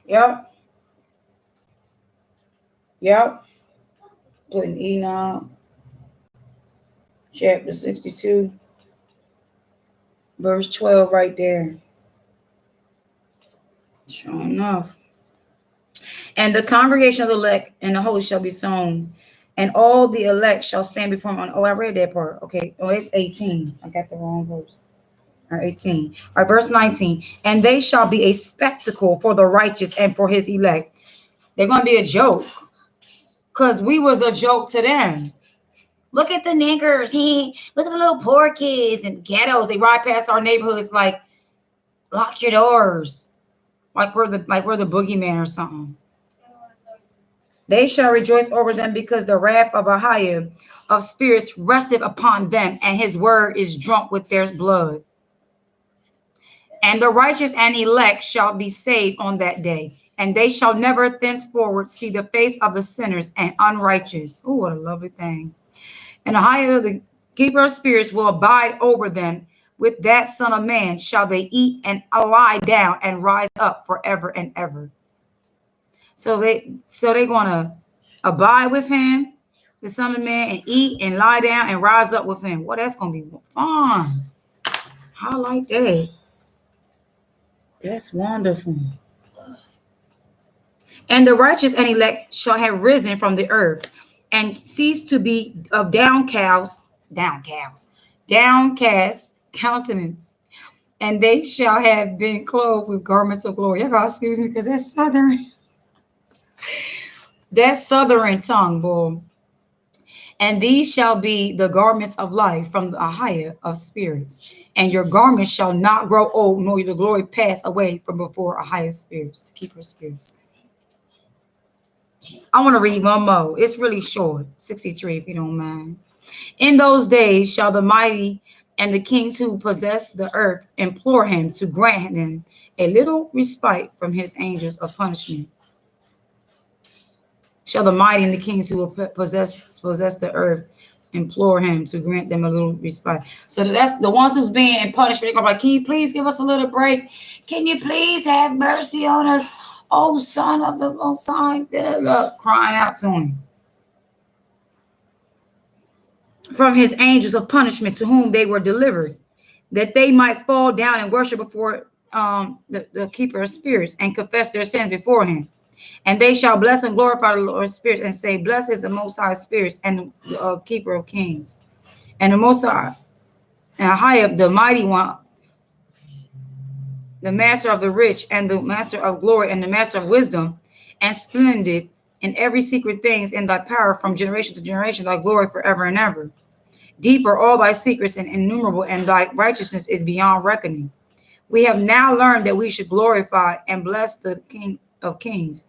Yep. Putting Enoch, chapter 62, verse 12 right there. Sure enough. And the congregation of the elect and the holy shall be sown, and all the elect shall stand before him. I read that part. Okay. Oh, it's 18. I got the wrong verse. Or 18. All right, verse 19. And they shall be a spectacle for the righteous and for his elect. They're going to be a joke. Because we was a joke to them. Look at the niggers. Look at the little poor kids and ghettos. They ride past our neighborhoods like, lock your doors. Like we're the boogeyman or something. They shall rejoice over them because the wrath of Ahiah of spirits resteth upon them, and his word is drunk with their blood. And the righteous and elect shall be saved on that day, and they shall never thenceforward see the face of the sinners and unrighteous. Oh, what a lovely thing. And Ahiah, the keeper of spirits, will abide over them. With that Son of Man shall they eat and lie down and rise up forever and ever. So they're going to abide with him, the Son of Man, and eat and lie down and rise up with him. Well, that's going to be fun. I like that. That's wonderful. And the righteous and elect shall have risen from the earth and cease to be of downcast countenance, and they shall have been clothed with garments of glory. Y'all gotta excuse me because that's southern. That's southern tongue, boy. And these shall be the garments of life from the Ahiah of spirits. And your garments shall not grow old, nor your glory pass away from before Ahiah spirits, to keep her spirits. I want to read one more. It's really short, 63, if you don't mind. In those days shall the mighty and the kings who possess the earth implore him to grant them a little respite from his angels of punishment. Shall the mighty and the kings who possess the earth implore him to grant them a little respite. So that's the ones who's being in punishment. They're going to be like, can you please give us a little break? Can you please have mercy on us? Oh, Son of the Most High, crying out to him. From his angels of punishment to whom they were delivered, that they might fall down and worship before the keeper of spirits and confess their sins before him. And they shall bless and glorify the Lord's spirits and say, blessed is the Most High spirits and the keeper of kings. And the Most High, and Ahiah, the mighty one, the master of the rich and the master of glory and the master of wisdom, and splendid in every secret things in thy power from generation to generation, thy glory forever and ever. Deep are all thy secrets and innumerable, and thy righteousness is beyond reckoning. We have now learned that we should glorify and bless the King of kings,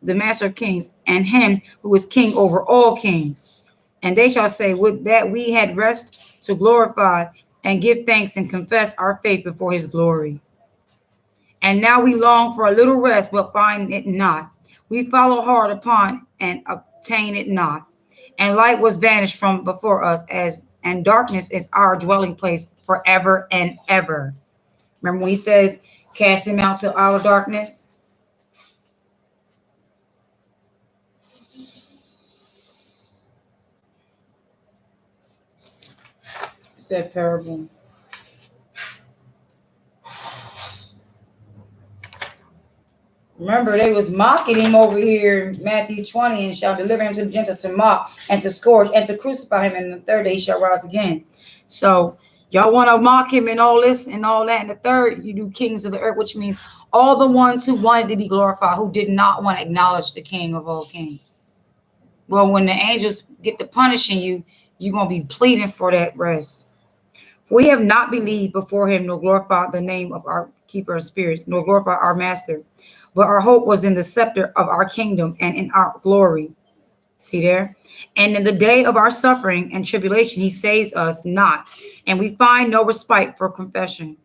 the master of kings, and him who is king over all kings. And they shall say, would that we had rest to glorify and give thanks and confess our faith before his glory. And now we long for a little rest, but find it not. We follow hard upon and obtain it not. And light was vanished from before us, and darkness is our dwelling place forever and ever. Remember when he says, cast him out to outer darkness? It's that parable. Remember, they was mocking him over here in Matthew 20, and shall deliver him to the Gentiles to mock and to scourge and to crucify him, and the third day he shall rise again. So y'all want to mock him and all this and all that. And the third, you do kings of the earth, which means all the ones who wanted to be glorified, who did not want to acknowledge the King of all kings. Well, when the angels get to punishing you, you're going to be pleading for that rest. We have not believed before him, nor glorified the name of our keeper of spirits, nor glorified our master. But our hope was in the scepter of our kingdom and in our glory. See there? And in the day of our suffering and tribulation, he saves us not. And we find no respite for confession.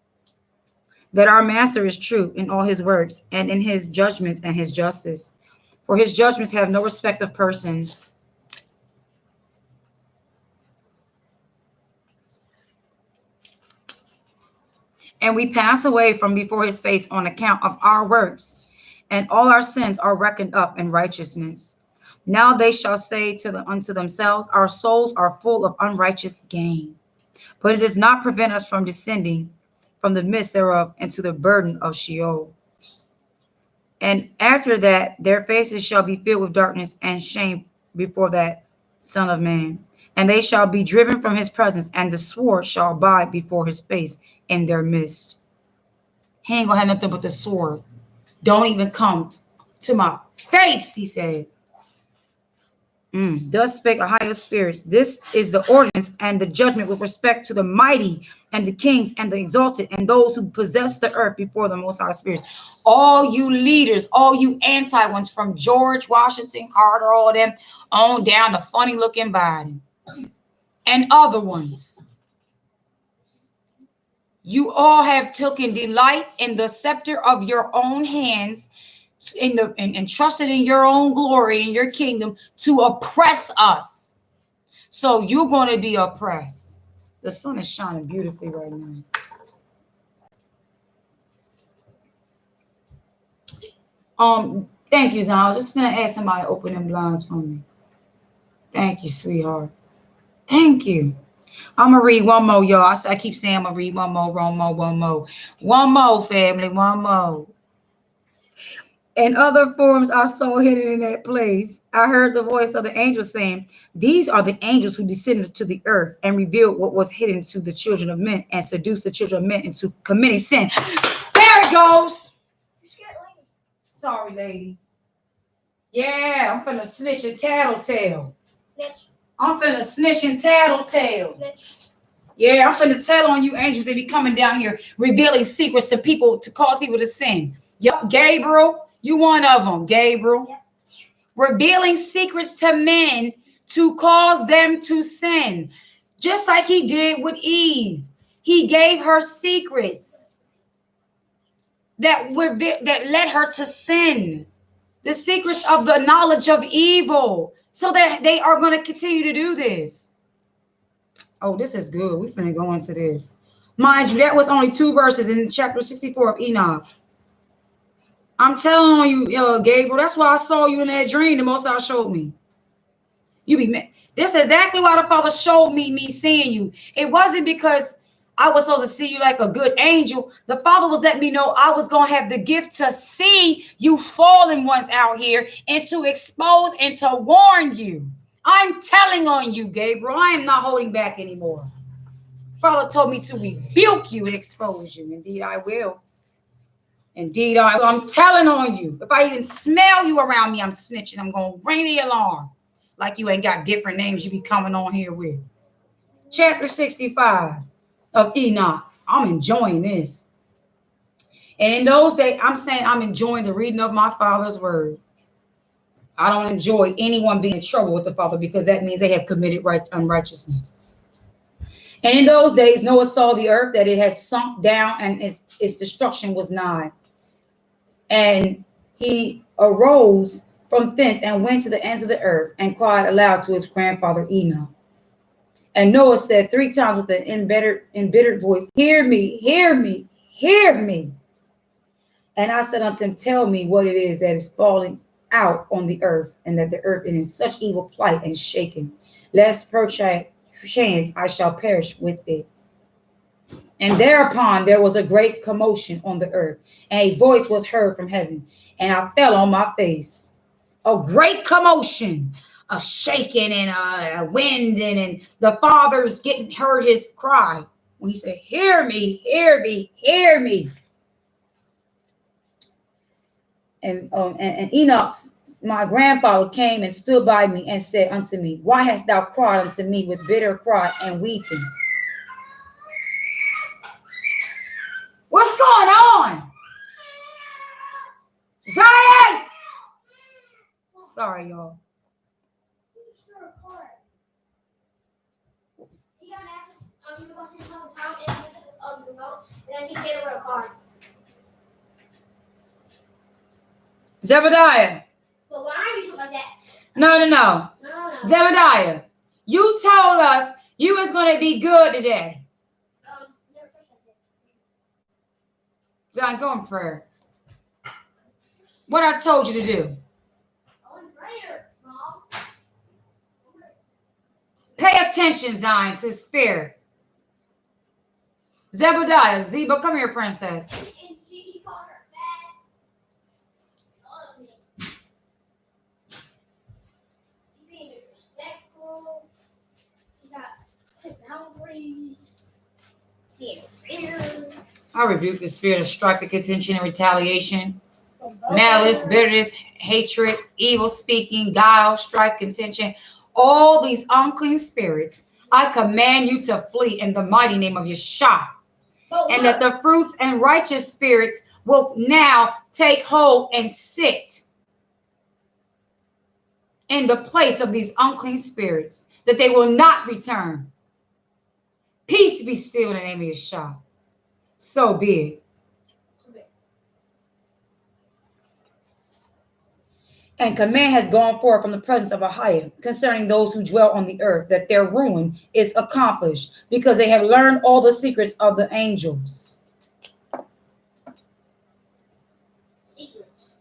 That our master is true in all his works and in his judgments and his justice. For his judgments have no respect of persons. And we pass away from before his face on account of our works. And all our sins are reckoned up in righteousness. Now they shall say unto themselves, our souls are full of unrighteous gain. But it does not prevent us from descending from the midst thereof into the burden of Sheol. And after that, their faces shall be filled with darkness and shame before that Son of Man. And they shall be driven from his presence, and the sword shall abide before his face in their midst. He ain't gonna have nothing but the sword. Don't even come to my face, he said. Thus spake a higher spirits. This is the ordinance and the judgment with respect to the mighty and the kings and the exalted and those who possess the earth before the Most High spirits. All you leaders, all you anti-ones from George Washington, Carter, all them on down to funny looking Biden and other ones. You all have taken delight in the scepter of your own hands, and trusted in your own glory and your kingdom to oppress us. So you're going to be oppressed. The sun is shining beautifully right now. Thank you, Zon. I was just gonna ask somebody to open them blinds for me. Thank you, sweetheart. Thank you. I'm gonna read one more, y'all. I keep saying I'm gonna read one more, one more, family, one more. In other forms I saw hidden in that place, I heard the voice of the angel saying, these are the angels who descended to the earth and revealed what was hidden to the children of men and seduced the children of men into committing sin. There it goes. You scared, lady? Sorry, lady. Yeah, I'm finna snitch and tattletale. Snitch. I'm finna snitch and tattletale. Snitch. Yeah, I'm finna tell on you angels. They be coming down here revealing secrets to people to cause people to sin. Yup, Gabriel, you one of them, Gabriel. Yep. Revealing secrets to men to cause them to sin. Just like he did with Eve. He gave her secrets that led her to sin. The secrets of the knowledge of evil. So that they are going to continue to do this. Oh, this is good. We're finna go into this. Mind you, that was only 2 verses in chapter 64 of Enoch. I'm telling you, Gabriel, that's why I saw you in that dream. The Most High showed me. You be mad. This is exactly why the Father showed me seeing you. It wasn't because I was supposed to see you like a good angel. The Father was letting me know I was going to have the gift to see you fallen ones out here and to expose and to warn you. I'm telling on you, Gabriel. I am not holding back anymore. Father told me to rebuke you and expose you. Indeed, I will. Indeed, I will. I'm telling on you. If I even smell you around me, I'm snitching. I'm going to ring the alarm. Like you ain't got different names you be coming on here with. Chapter 65 of Enoch. I'm enjoying this. And in those days, I'm saying I'm enjoying the reading of my Father's word. I don't enjoy anyone being in trouble with the Father because that means they have committed unrighteousness. And in those days, Noah saw the earth, that it had sunk down and its destruction was nigh. And he arose from thence and went to the ends of the earth and cried aloud to his grandfather Enoch. And Noah said 3 times with an embittered voice, hear me, hear me, hear me. And I said unto him, tell me what it is that is falling out on the earth, and that the earth is in such evil plight and shaken, lest perchance I shall perish with it. And thereupon there was a great commotion on the earth, and a voice was heard from heaven, and I fell on my face. A great commotion, a shaking and a wind, and the Father's heard his cry when he said, hear me, hear me, hear me. And Enoch, my grandfather, came and stood by me and said unto me, why hast thou cried unto me with bitter cry and weeping? What's going on? Zion! Sorry, y'all. Zebediah. But why are you something like that? No. No. Zebediah, you told us you was going to be good today. Never touched that. Zion, go in prayer. What I told you to do. Prayer, Mom. Pay attention, Zion, to the spirit. Zebediah, Zeba, come here, princess. And she called her bad. All of it. He's being disrespectful. He's got boundaries. Being weird. I rebuke the spirit of strife, contention, and retaliation, malice, bitterness, hatred, evil speaking, guile, strife, contention, all these unclean spirits. I command you to flee in the mighty name of Yeshua. And that the fruits and righteous spirits will now take hold and sit in the place of these unclean spirits, that they will not return. Peace be still in the name of Yeshua. So be it. And command has gone forth from the presence of Ahiah concerning those who dwell on the earth, that their ruin is accomplished, because they have learned all the secrets of the angels. Secrets.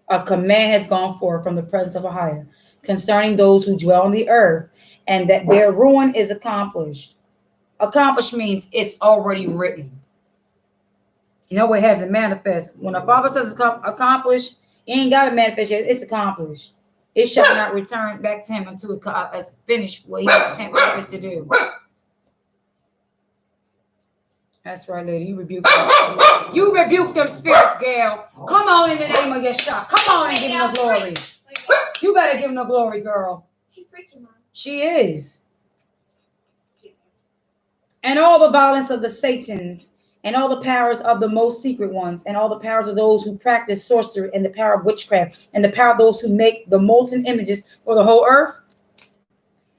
A command has gone forth from the presence of Ahiah concerning those who dwell on the earth, and that their ruin is accomplished. Accomplished means it's already written. You know, it hasn't manifested. When a father says it's accomplished, it ain't got to manifest yet. It's accomplished. It shall not return back to him until it has finished what he was sent with it to do. That's right, lady. You rebuke them. You rebuke them spirits, Gail. Come on in the name of Yeshua. Come on and give him the glory. You better give him the glory, girl. She's preaching, Mom. She is. And all the violence of the Satans, and all the powers of the most secret ones, and all the powers of those who practice sorcery, and the power of witchcraft, and the power of those who make the molten images for the whole earth,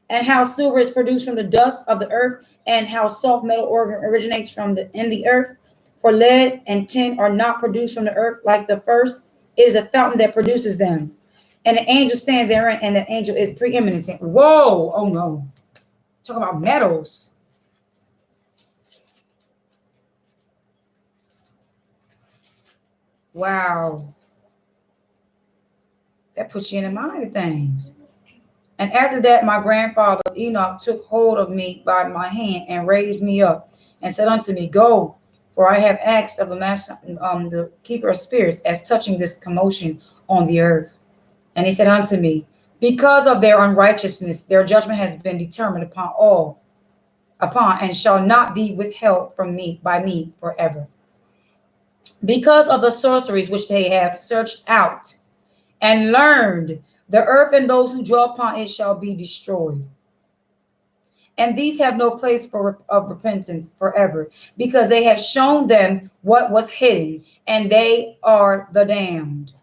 and how silver is produced from the dust of the earth, and how soft metal originates from in the earth. For lead and tin are not produced from the earth like the first. It is a fountain that produces them. And the angel stands therein, and the angel is preeminent. Whoa! Oh no! Talk about metals. Wow. That puts you in the mind of things. And after that, my grandfather Enoch took hold of me by my hand and raised me up and said unto me, go, for I have asked of the master, the keeper of spirits, as touching this commotion on the earth. And he said unto me, because of their unrighteousness, their judgment has been determined upon and shall not be withheld from me by me forever. Because of the sorceries which they have searched out and learned, the earth and those who dwell upon it shall be destroyed. And these have no place of repentance forever, because they have shown them what was hidden, and they are the damned.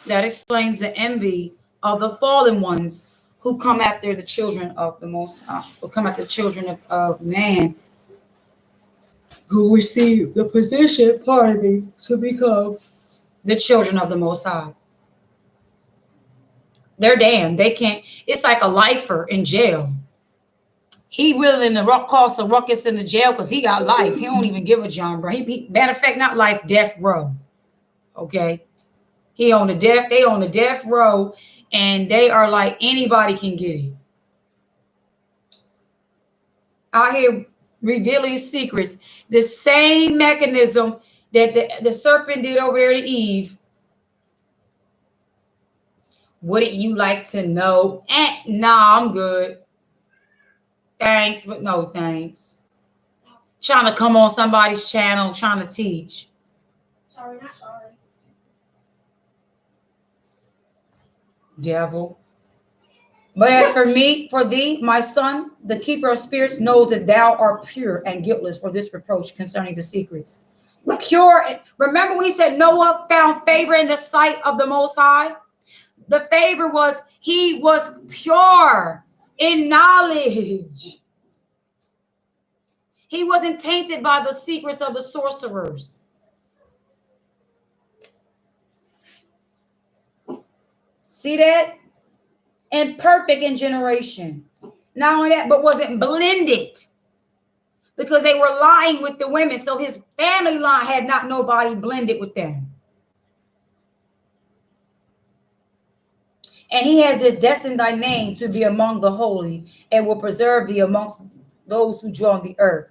That explains the envy of the fallen ones who come after the children of the Most High, who come after the children of man, who receive the position, pardon me, to become the children of the Most High. They're damned. They can't. It's like a lifer in jail. He willing to cause a ruckus in the jail because he got life. He don't even give a John Brown. Matter of fact, not life, death row. Okay. He on the death. They on the death row, and they are like anybody can get it. Out here revealing secrets. The same mechanism that the serpent did over there to Eve. Wouldn't you like to know? Nah, I'm good. Thanks, but no thanks. Trying to come on somebody's channel, trying to teach. Sorry, not sorry. Devil. But as for me, for thee, my son, the keeper of spirits knows that thou art pure and guiltless for this reproach concerning the secrets. Pure. Remember we said Noah found favor in the sight of the Most High? The favor was he was pure in knowledge. He wasn't tainted by the secrets of the sorcerers. See that? And perfect in generation. Not only that, but wasn't blended. Because they were lying with the women. So his family line had not nobody blended with them. And he has this destined thy name to be among the holy, and will preserve thee amongst those who dwell on the earth,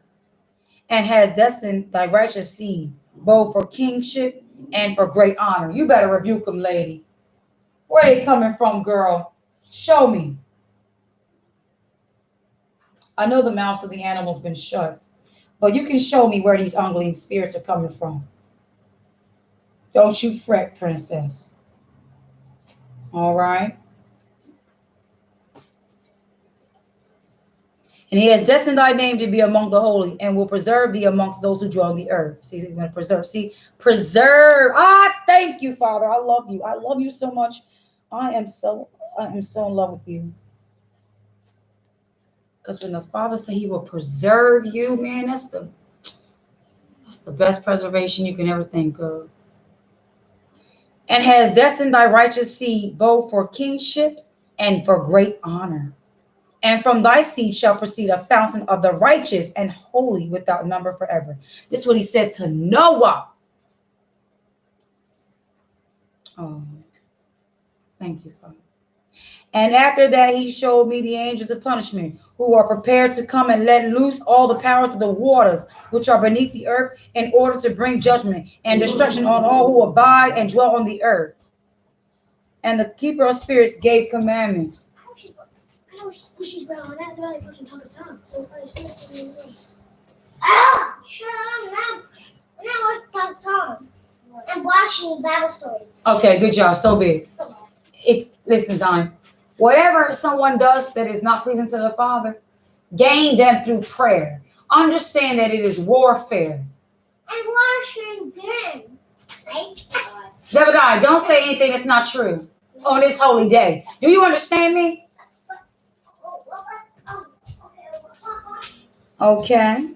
and has destined thy righteous seed, both for kingship and for great honor. You better rebuke them, lady. Where are they coming from, girl? Show me. I know the mouths of the animals been shut, but you can show me where these unclean spirits are coming from. Don't you fret, princess. All right. And he has destined thy name to be among the holy, and will preserve thee amongst those who dwell on the earth. See, he's going to preserve. See, preserve. Thank you, Father. I love you. I love you so much. I am so in love with you. Because when the Father said he will preserve you, man, that's the best preservation you can ever think of. And has destined thy righteous seed both for kingship and for great honor. And from thy seed shall proceed a fountain of the righteous and holy without number forever. This is what he said to Noah. Oh, thank you, Father. And after that, he showed me the angels of punishment, who are prepared to come and let loose all the powers of the waters, which are beneath the earth, in order to bring judgment and destruction on all who abide and dwell on the earth. And the keeper of spirits gave commandments. I'm watching Bible stories. Okay, good job. So big. Listen, Zion. Whatever someone does that is not pleasing to the Father, gain them through prayer. Understand that it is warfare. And washing again. Zebediah, don't say anything that's not true on this holy day. Do you understand me? Okay.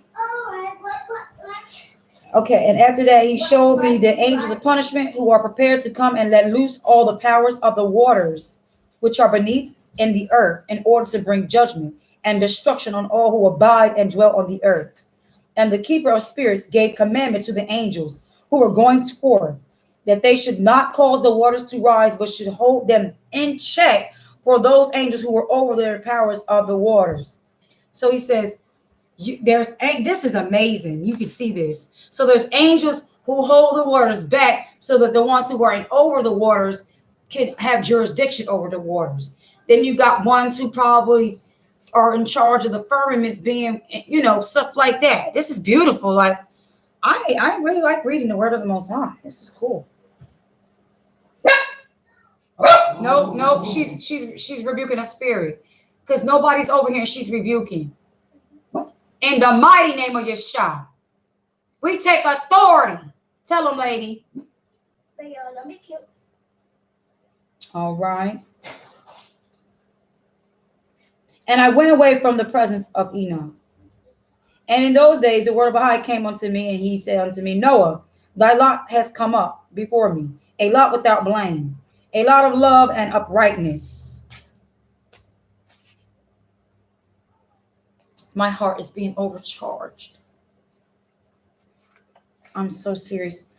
Okay, and after that, he showed me the angels of punishment, who are prepared to come and let loose all the powers of the waters, which are beneath in the earth, in order to bring judgment and destruction on all who abide and dwell on the earth. And the keeper of spirits gave commandment to the angels who were going forth, that they should not cause the waters to rise, but should hold them in check for those angels who were over their powers of the waters. So he says, this is amazing. You can see this. So there's angels who hold the waters back so that the ones who are over the waters can have jurisdiction over the waters. Then you got ones who probably are in charge of the firmaments, being, stuff like that. This is beautiful. Like, I really like reading the word of the Most High. This is cool. No, she's rebuking a spirit, because nobody's over here and she's rebuking. In the mighty name of Yeshua, we take authority. Tell them, lady. All right. And I went away from the presence of Enoch. And in those days, the word of Baha'i came unto me, and he said unto me, Noah, thy lot has come up before me, a lot without blame, a lot of love and uprightness. My heart is being overcharged. I'm so serious.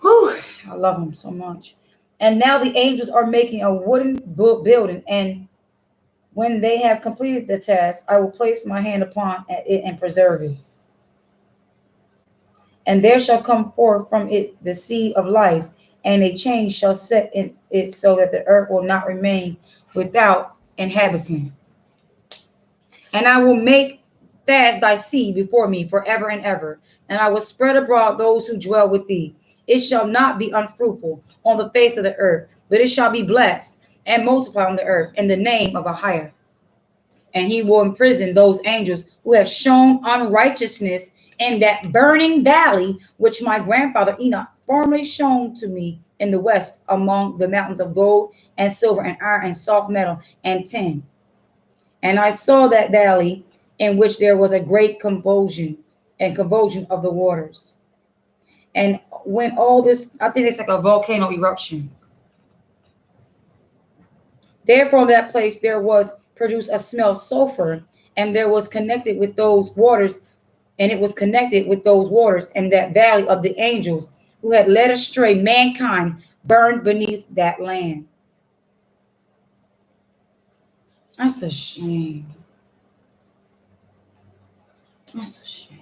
Whew, I love him so much. And now the angels are making a wooden building, and when they have completed the task, I will place my hand upon it and preserve it. And there shall come forth from it the seed of life, and a change shall set in it, so that the earth will not remain without inhabitant. And I will make fast thy seed before me forever and ever, and I will spread abroad those who dwell with thee. It shall not be unfruitful on the face of the earth, but it shall be blessed and multiply on the earth in the name of a higher. And he will imprison those angels who have shown unrighteousness in that burning valley, which my grandfather Enoch formerly shown to me in the west, among the mountains of gold and silver and iron and soft metal and tin. And I saw that valley in which there was a great convulsion of the waters. And when all this, I think it's like a volcano eruption. Therefore, in that place there was produced a smell of sulfur, and there was connected with those waters, and it was connected with those waters, and that valley of the angels who had led astray mankind burned beneath that land. That's a shame. That's a shame.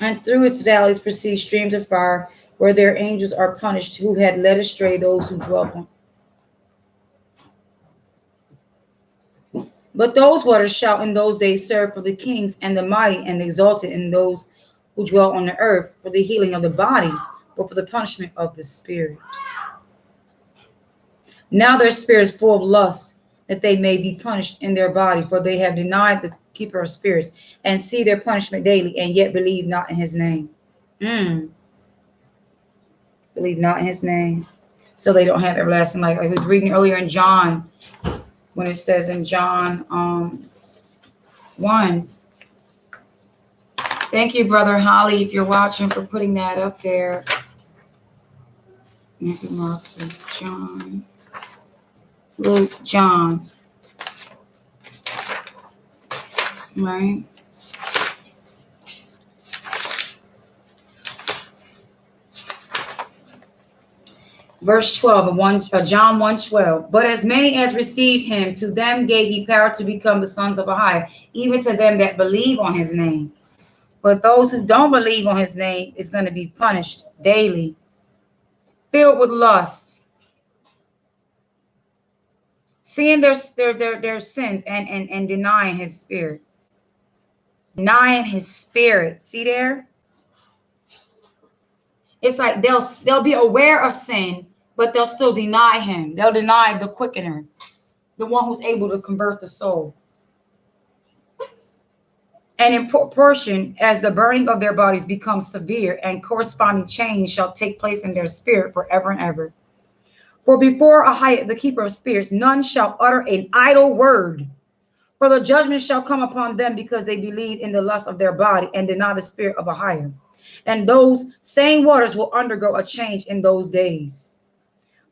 And through its valleys proceed streams of fire, where their angels are punished, who had led astray those who dwelt on. But those waters shall in those days serve for the kings and the mighty and the exalted, and those who dwell on the earth, for the healing of the body, but for the punishment of the spirit. Now their spirit is full of lust, that they may be punished in their body, for they have denied the keeper of spirits, and see their punishment daily, and yet believe not in his name. Believe not in his name. So they don't have everlasting life. I was reading earlier in John, when it says in John 1. Thank you, Brother Holly, if you're watching, for putting that up there. Matthew, Mark, John, Luke, John. Right? Verse 12 of John 1:12. But as many as received him, to them gave he power to become the sons of Baha'i, even to them that believe on his name. But those who don't believe on his name is going to be punished daily, filled with lust, seeing their sins and denying his spirit. Denying his spirit. See there? It's like they'll be aware of sin, but they'll still deny him. They'll deny the quickener, the one who's able to convert the soul. And in proportion as the burning of their bodies becomes severe, and corresponding change shall take place in their spirit forever and ever. For before Ahia, the keeper of spirits, none shall utter an idle word. For the judgment shall come upon them, because they believe in the lust of their body and deny the spirit of Ahia. And those same waters will undergo a change in those days.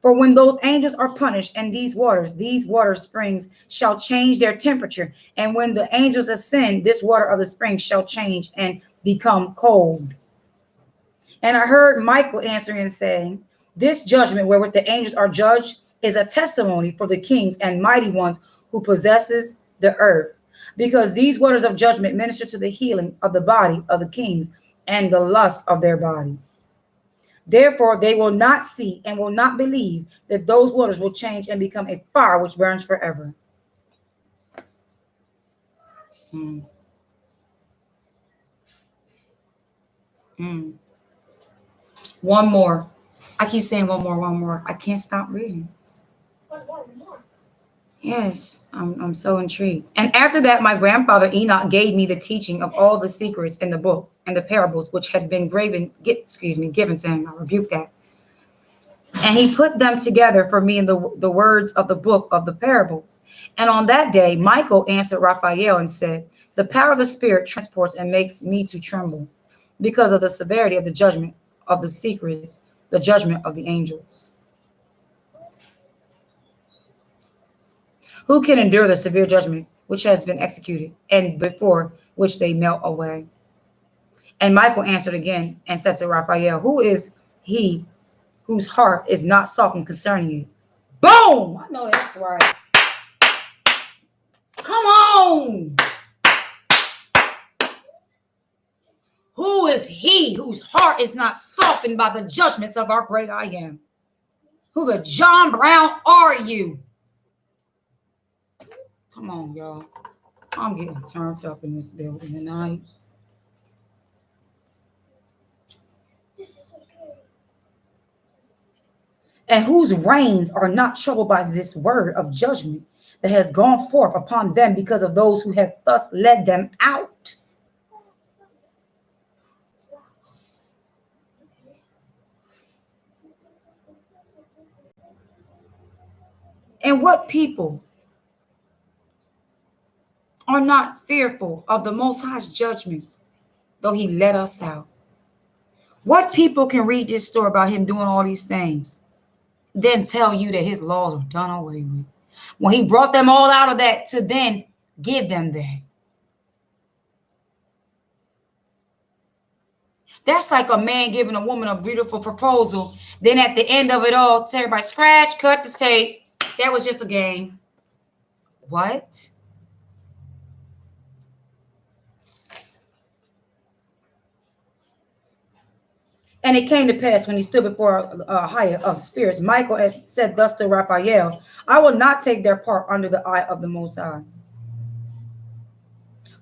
For when those angels are punished, and these water springs shall change their temperature. And when the angels ascend, this water of the spring shall change and become cold. And I heard Michael answering and saying, this judgment wherewith the angels are judged is a testimony for the kings and mighty ones who possesses the earth. Because these waters of judgment minister to the healing of the body of the kings and the lust of their body. Therefore, they will not see and will not believe that those waters will change and become a fire which burns forever. One more. I keep saying one more. I can't stop reading. One more. Yes, I'm so intrigued. And after that, my grandfather Enoch gave me the teaching of all the secrets in the book and the parables which had been given to him. I rebuke that. And he put them together for me in the words of the book of the parables. And on that day, Michael answered Raphael and said, the power of the Spirit transports and makes me to tremble because of the severity of the judgment of the secrets, the judgment of the angels. Who can endure the severe judgment which has been executed, and before which they melt away? And Michael answered again and said to Raphael, who is he whose heart is not softened concerning it? Boom! I know that's right. Come on! Who is he whose heart is not softened by the judgments of our great I am? Who the John Brown are you? Come on, y'all. I'm getting turned up in this building tonight. And whose reins are not troubled by this word of judgment that has gone forth upon them because of those who have thus led them out. And what people are not fearful of the Most High's judgments, though he let us out? What people can read this story about him doing all these things, then tell you that his laws are done away with, when he brought them all out of that to then give them that? That's like a man giving a woman a beautiful proposal, then at the end of it all, tell everybody, scratch, cut the tape. That was just a game. What? And it came to pass when he stood before a higher of spirits, Michael had said thus to Raphael, I will not take their part under the eye of the Most High.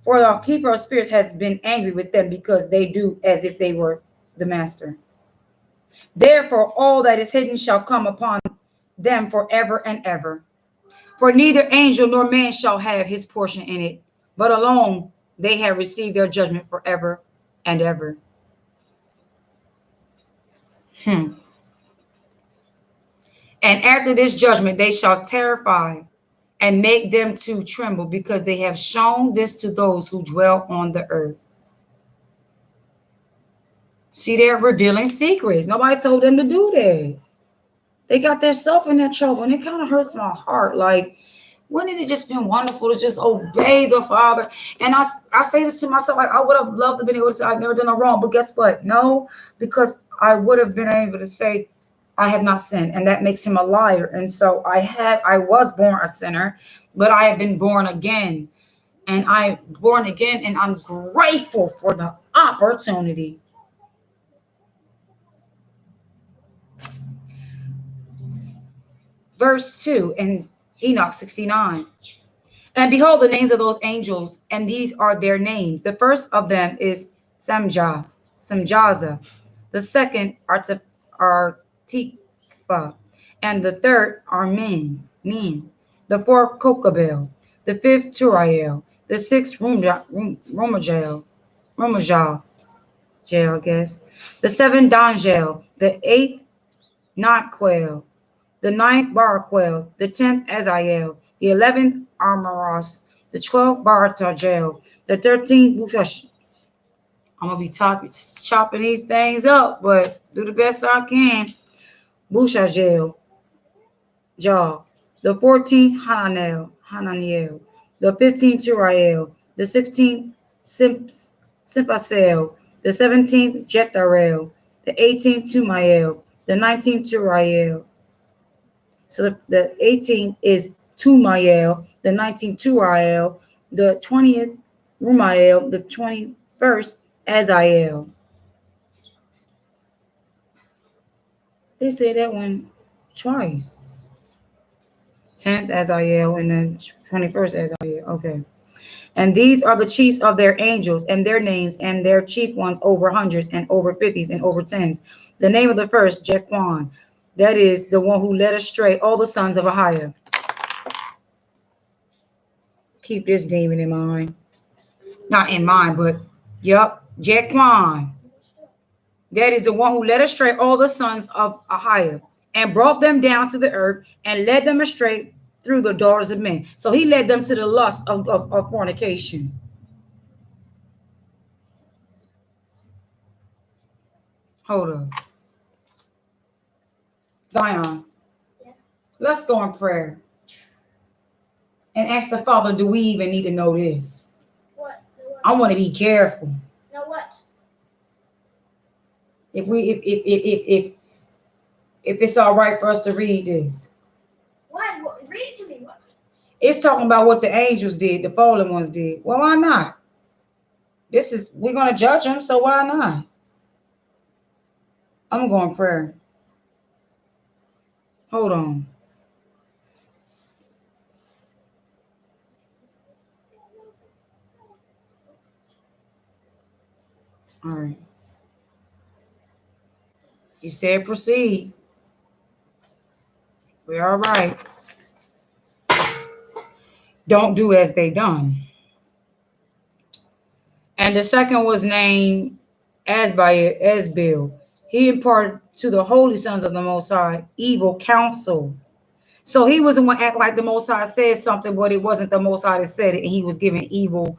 For the keeper of spirits has been angry with them because they do as if they were the master. Therefore, all that is hidden shall come upon them forever and ever. For neither angel nor man shall have his portion in it, but alone they have received their judgment forever and ever. And after this judgment, they shall terrify and make them to tremble, because they have shown this to those who dwell on the earth. See, they're revealing secrets. Nobody told them to do that. They got themselves in that trouble, and it kind of hurts my heart. Like, wouldn't it have just been wonderful to just obey the Father? And I say this to myself, like, I would have loved to be able to say I've never done no wrong, but guess what? No, because I would have been able to say I have not sinned, and that makes him a liar. And so I was born a sinner, but I have been born again, and I'm born again, and I'm grateful for the opportunity. Verse 2 in Enoch 69. And behold, the names of those angels, and these are their names. The first of them is Samjaza. The second Artikfa, and the third are Min. The fourth Kokabel, the fifth Turiel, the sixth Romajal, I guess. The seventh Danjel, the eighth Notquel, the ninth Baraquel, the 10th Azael, the 11th Armaros, the 12th Baratajel, the 13th Bushash. I'm going to be chopping these things up, but do the best I can. Bushajel, the 14th Hananiel, the 15th Turiel, the 16th Simpasel, the 17th Jetharel, the 18th Tumael, the 19th Turiel. So the 18th is Tumael, the 19th Turiel, the 20th Rumael, the 21st Azael. They say that one twice. 10th Azael and then 21st Azael. Okay. And these are the chiefs of their angels, and their names, and their chief ones over hundreds and over 50s and over 10s. The name of the first, Jequan, that is the one who led astray all the sons of Ahiah. Keep this demon in mind. Not in mind, but yep, Jequan. That is the one who led astray all the sons of Ahiah. and brought them down to the earth and led them astray through the daughters of men. So he led them to the lust of fornication. Hold on. Zion, let's go in prayer and ask the Father, do we even need to know this? What? I want to be careful. Know what? If it's all right for us to read this. What? Read it to me. What? It's talking about what the angels did, the fallen ones did. Well, why not? We're going to judge them, so why not? I'm going to prayer. Hold on. All right. He said proceed. We're all right. Don't do as they done. And the second was named Asbiel. He imparted to the holy sons of the Most High evil counsel. So he was the one act like the Most High said something, but it wasn't the Most High that said it, and he was giving evil,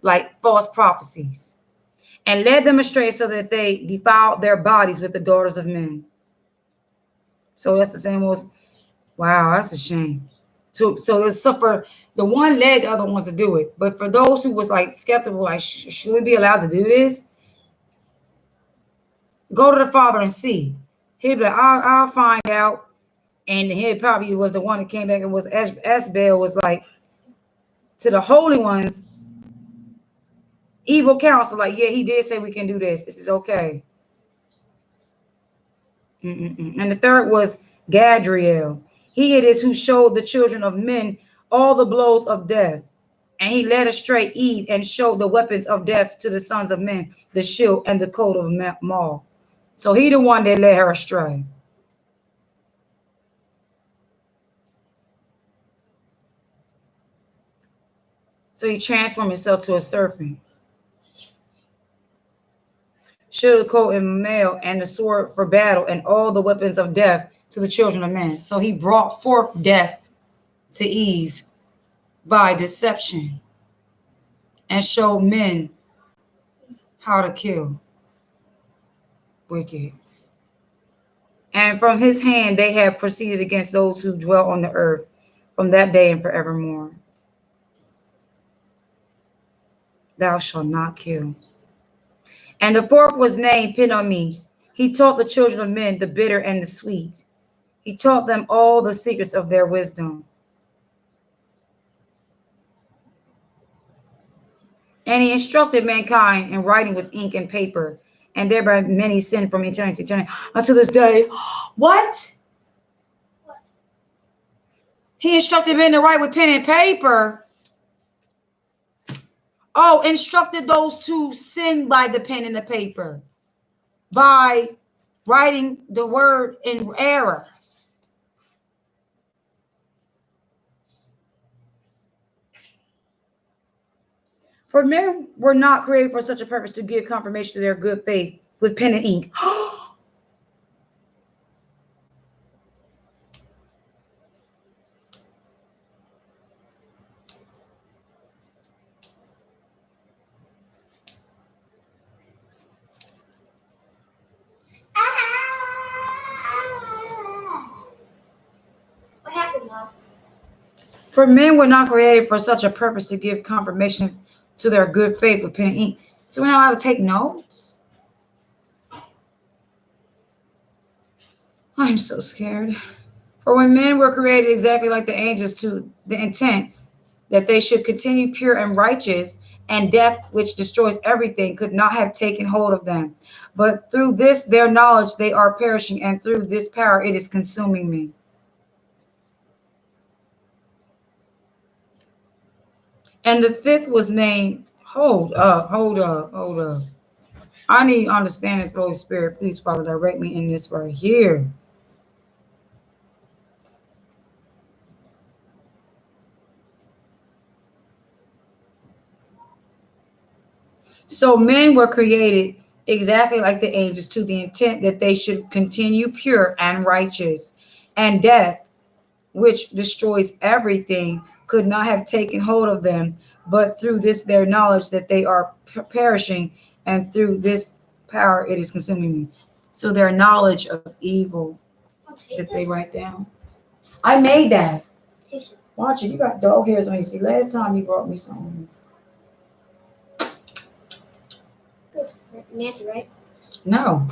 like false prophecies, and led them astray so that they defiled their bodies with the daughters of men. So that's the same was, wow, that's a shame. So it's suffer. The one led the other ones to do it, but for those who was like skeptical, like should we be allowed to do this? Go to the Father and see. He'd be like, I'll find out. And he probably was the one that came back and was Asbiel was like to the holy ones, evil counsel. Like, yeah, he did say we can do this. This is okay. And the third was Gadriel. He it is who showed the children of men all the blows of death. And he led astray Eve and showed the weapons of death to the sons of men, the shield and the coat of Maul. So he the one that led her astray. So he transformed himself to a serpent. Shield, the coat, and mail, and the sword for battle, and all the weapons of death to the children of men. So he brought forth death to Eve by deception and showed men how to kill. Wicked. And from his hand they have proceeded against those who dwell on the earth from that day and forevermore. Thou shalt not kill. And the fourth was named Pinomi. He taught the children of men the bitter and the sweet. He taught them all the secrets of their wisdom. And he instructed mankind in writing with ink and paper, and thereby many sinned from eternity to eternity unto this day. What? He instructed men to write with pen and paper. Oh, instructed those to sin by the pen and the paper, by writing the word in error. For men were not created for such a purpose, to give confirmation to their good faith with pen and ink. What happened, Mom? For men were not created for such a purpose, to give confirmation to their good faith with pen and ink. So we're not allowed to take notes. I'm so scared. For when men were created exactly like the angels, to the intent that they should continue pure and righteous, and death, which destroys everything, could not have taken hold of them. But through this their knowledge they are perishing, and through this power it is consuming me. And the fifth was named, hold up. I need understanding, Holy Spirit. Please, Father, direct me in this right here. So men were created exactly like the angels, to the intent that they should continue pure and righteous. And death, which destroys everything, could not have taken hold of them, but through this their knowledge that they are perishing, and through this power it is consuming me. So their knowledge of evil I'll taste that they this. write down. I made that. Taste it. Watch it. You got dog hairs on you. See, last time you brought me something. Good. Nasty, right? No.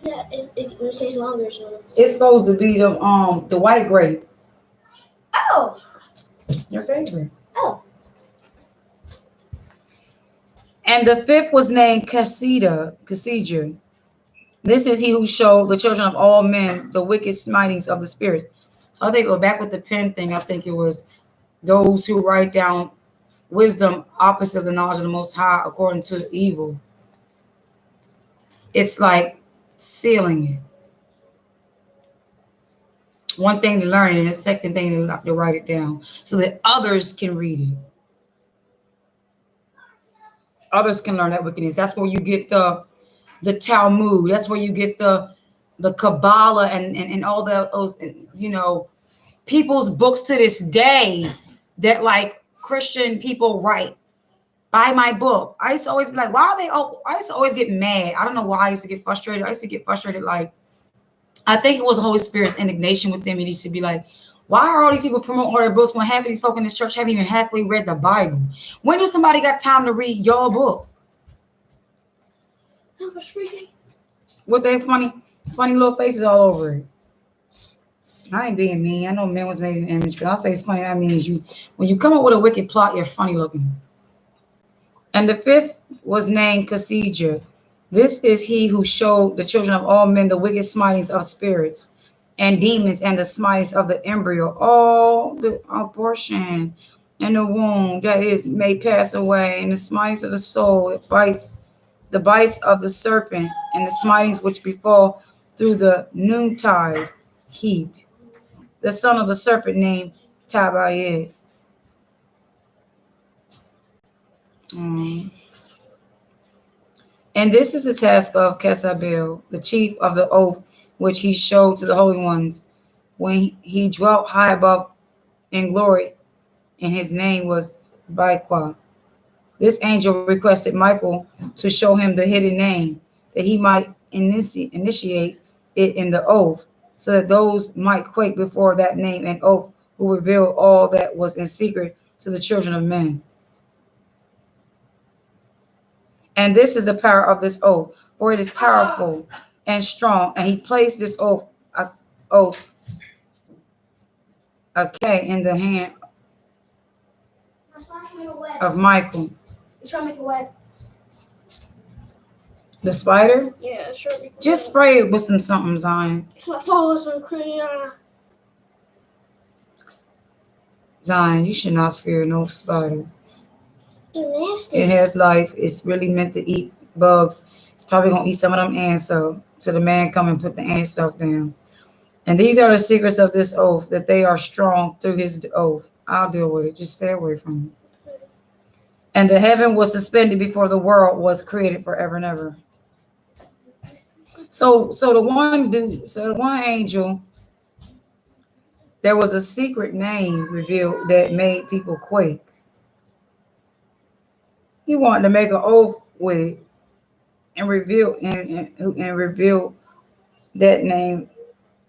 Yeah, it stays longer, so It's supposed to be the white grape. Oh! Your favorite. Oh. And the fifth was named Kasija. This is he who showed the children of all men the wicked smitings of the spirits. So I think back with the pen thing, I think it was those who write down wisdom opposite of the knowledge of the Most High according to evil. It's like sealing it. One thing to learn, and the second thing to write it down so that others can read it. Others can learn that wickedness. That's where you get the Talmud. That's where you get the Kabbalah and all those, you know, people's books to this day that like Christian people write. Buy my book. I used to always be like, why are they? Oh, I used to always get mad. I don't know why I used to get frustrated. I used to get frustrated. Like, I think it was the Holy Spirit's indignation with them. It used to be like, why are all these people promoting all their books when half of these folk in this church haven't even halfway read the Bible? When do somebody got time to read your book? that was freezing. With their funny little faces all over it. I ain't being mean. I know man was made in an image, but I'll say funny. That means when you come up with a wicked plot, you're funny looking. And the fifth was named Kasija. This is he who showed the children of all men the wicked smitings of spirits and demons and the smitings of the embryo, all the abortion and the womb that is may pass away, and the smitings of the soul, the bites of the serpent, and the smitings which befall through the noontide heat. The son of the serpent named Tabayed. And this is the task of Kesabel, the chief of the oath, which he showed to the holy ones when he dwelt high above in glory, and his name was Baikwa. This angel requested Michael to show him the hidden name, that he might initiate it in the oath, so that those might quake before that name and oath, who revealed all that was in secret to the children of men. And this is the power of this oath, for it is powerful and strong. And he placed this oath, in the hand of Michael. It's trying to make it wet. The spider? Yeah, sure. Just spray it with some something, Zion. It's my fault. So clean. Zion, you should not fear no spider. They're nasty. It has life. It's really meant to eat bugs. It's probably gonna eat some of them ants. So the man come and put the ant stuff down. And these are the secrets of this oath, that they are strong through his oath. I'll deal with it. Just stay away from it. And the heaven was suspended before the world was created forever and ever. So the one angel, there was a secret name revealed that made people quake. He wanted to make an oath with it and reveal that name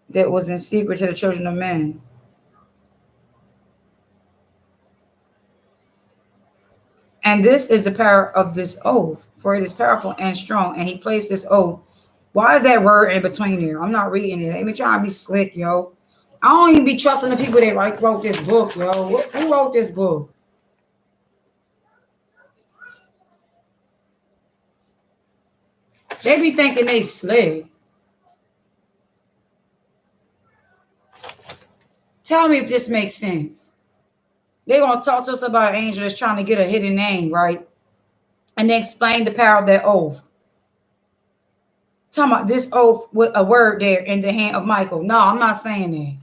that was in secret to the children of men. And this is the power of this oath, for it is powerful and strong. And he placed this oath. Why is that word in between there? I'm not reading it. They be trying to be slick, yo. I don't even be trusting the people that wrote this book, yo. Who wrote this book? They be thinking they slick. Tell me if this makes sense. They're going to talk to us about an angel that's trying to get a hidden name, right? And then explain the power of that oath. Talking about this oath with a word there in the hand of Michael. No, I'm not saying that.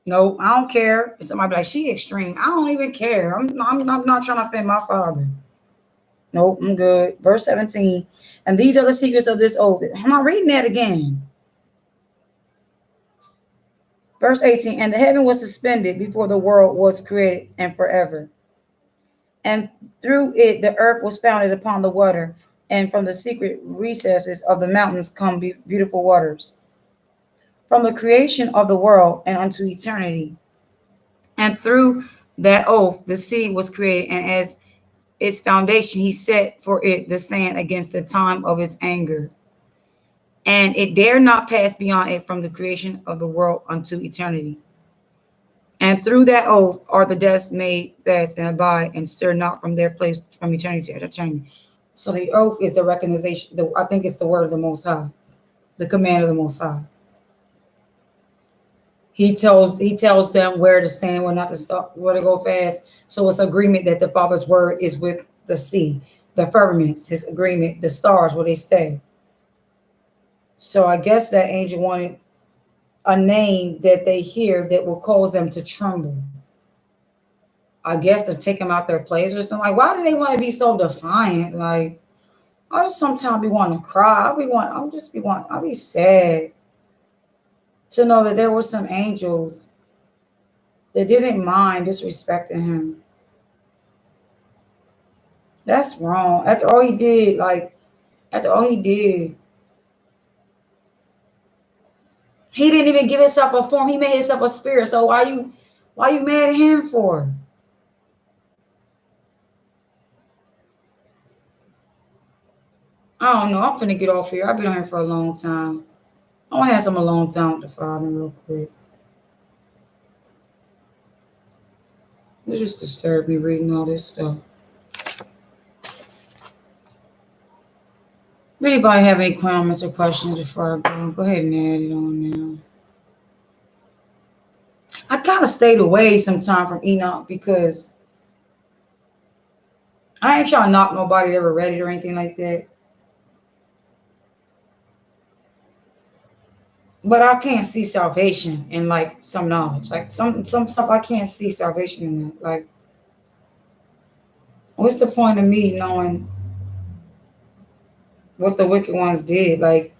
No, I don't care. And somebody be like, she extreme. I don't even care. I'm not trying to offend my father. Nope, I'm good. Verse 17. And these are the secrets of this oath. I'm not reading that again. Verse 18. And the heaven was suspended before the world was created and forever. And through it the earth was founded upon the water, and from the secret recesses of the mountains come beautiful waters. From the creation of the world and unto eternity. And through that oath the sea was created, and as its foundation he set for it the sand against the time of its anger. And it dare not pass beyond it from the creation of the world unto eternity. And through that oath are the deaths made fast and abide and stir not from their place from eternity to eternity. So the oath is the recognition. I think it's the word of the Most High, the command of the Most High. He tells them where to stand, where not to stop, where to go fast. So it's agreement that the Father's word is with the sea, the firmaments, his agreement, the stars where they stay. So I guess that angel wanted a name that they hear that will cause them to tremble. I guess to take them out their place or something. Like, why do they want to be so defiant? Like, I just sometimes be wanting to cry. I'll be sad to know that there were some angels that didn't mind disrespecting him. That's wrong. After all he did, he didn't even give himself a form. He made himself a spirit. So why you mad at him for? I don't know. I'm finna get off here. I've been on here for a long time. I want to have some alone time with the Father real quick. It just disturbed me reading all this stuff. If anybody have any comments or questions before I go ahead and add it on now. I kind of stayed away sometime from Enoch because I ain't trying to knock nobody that ever read it or anything like that. But I can't see salvation in like some knowledge. Like some stuff I can't see salvation in that. Like, what's the point of me knowing what the wicked ones did? Like,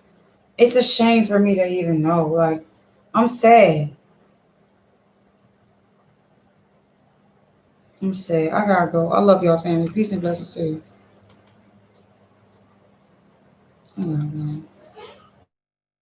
it's a shame for me to even know. Like, I'm sad. I gotta go. I love y'all, family. Peace and blessings to you. I gotta go.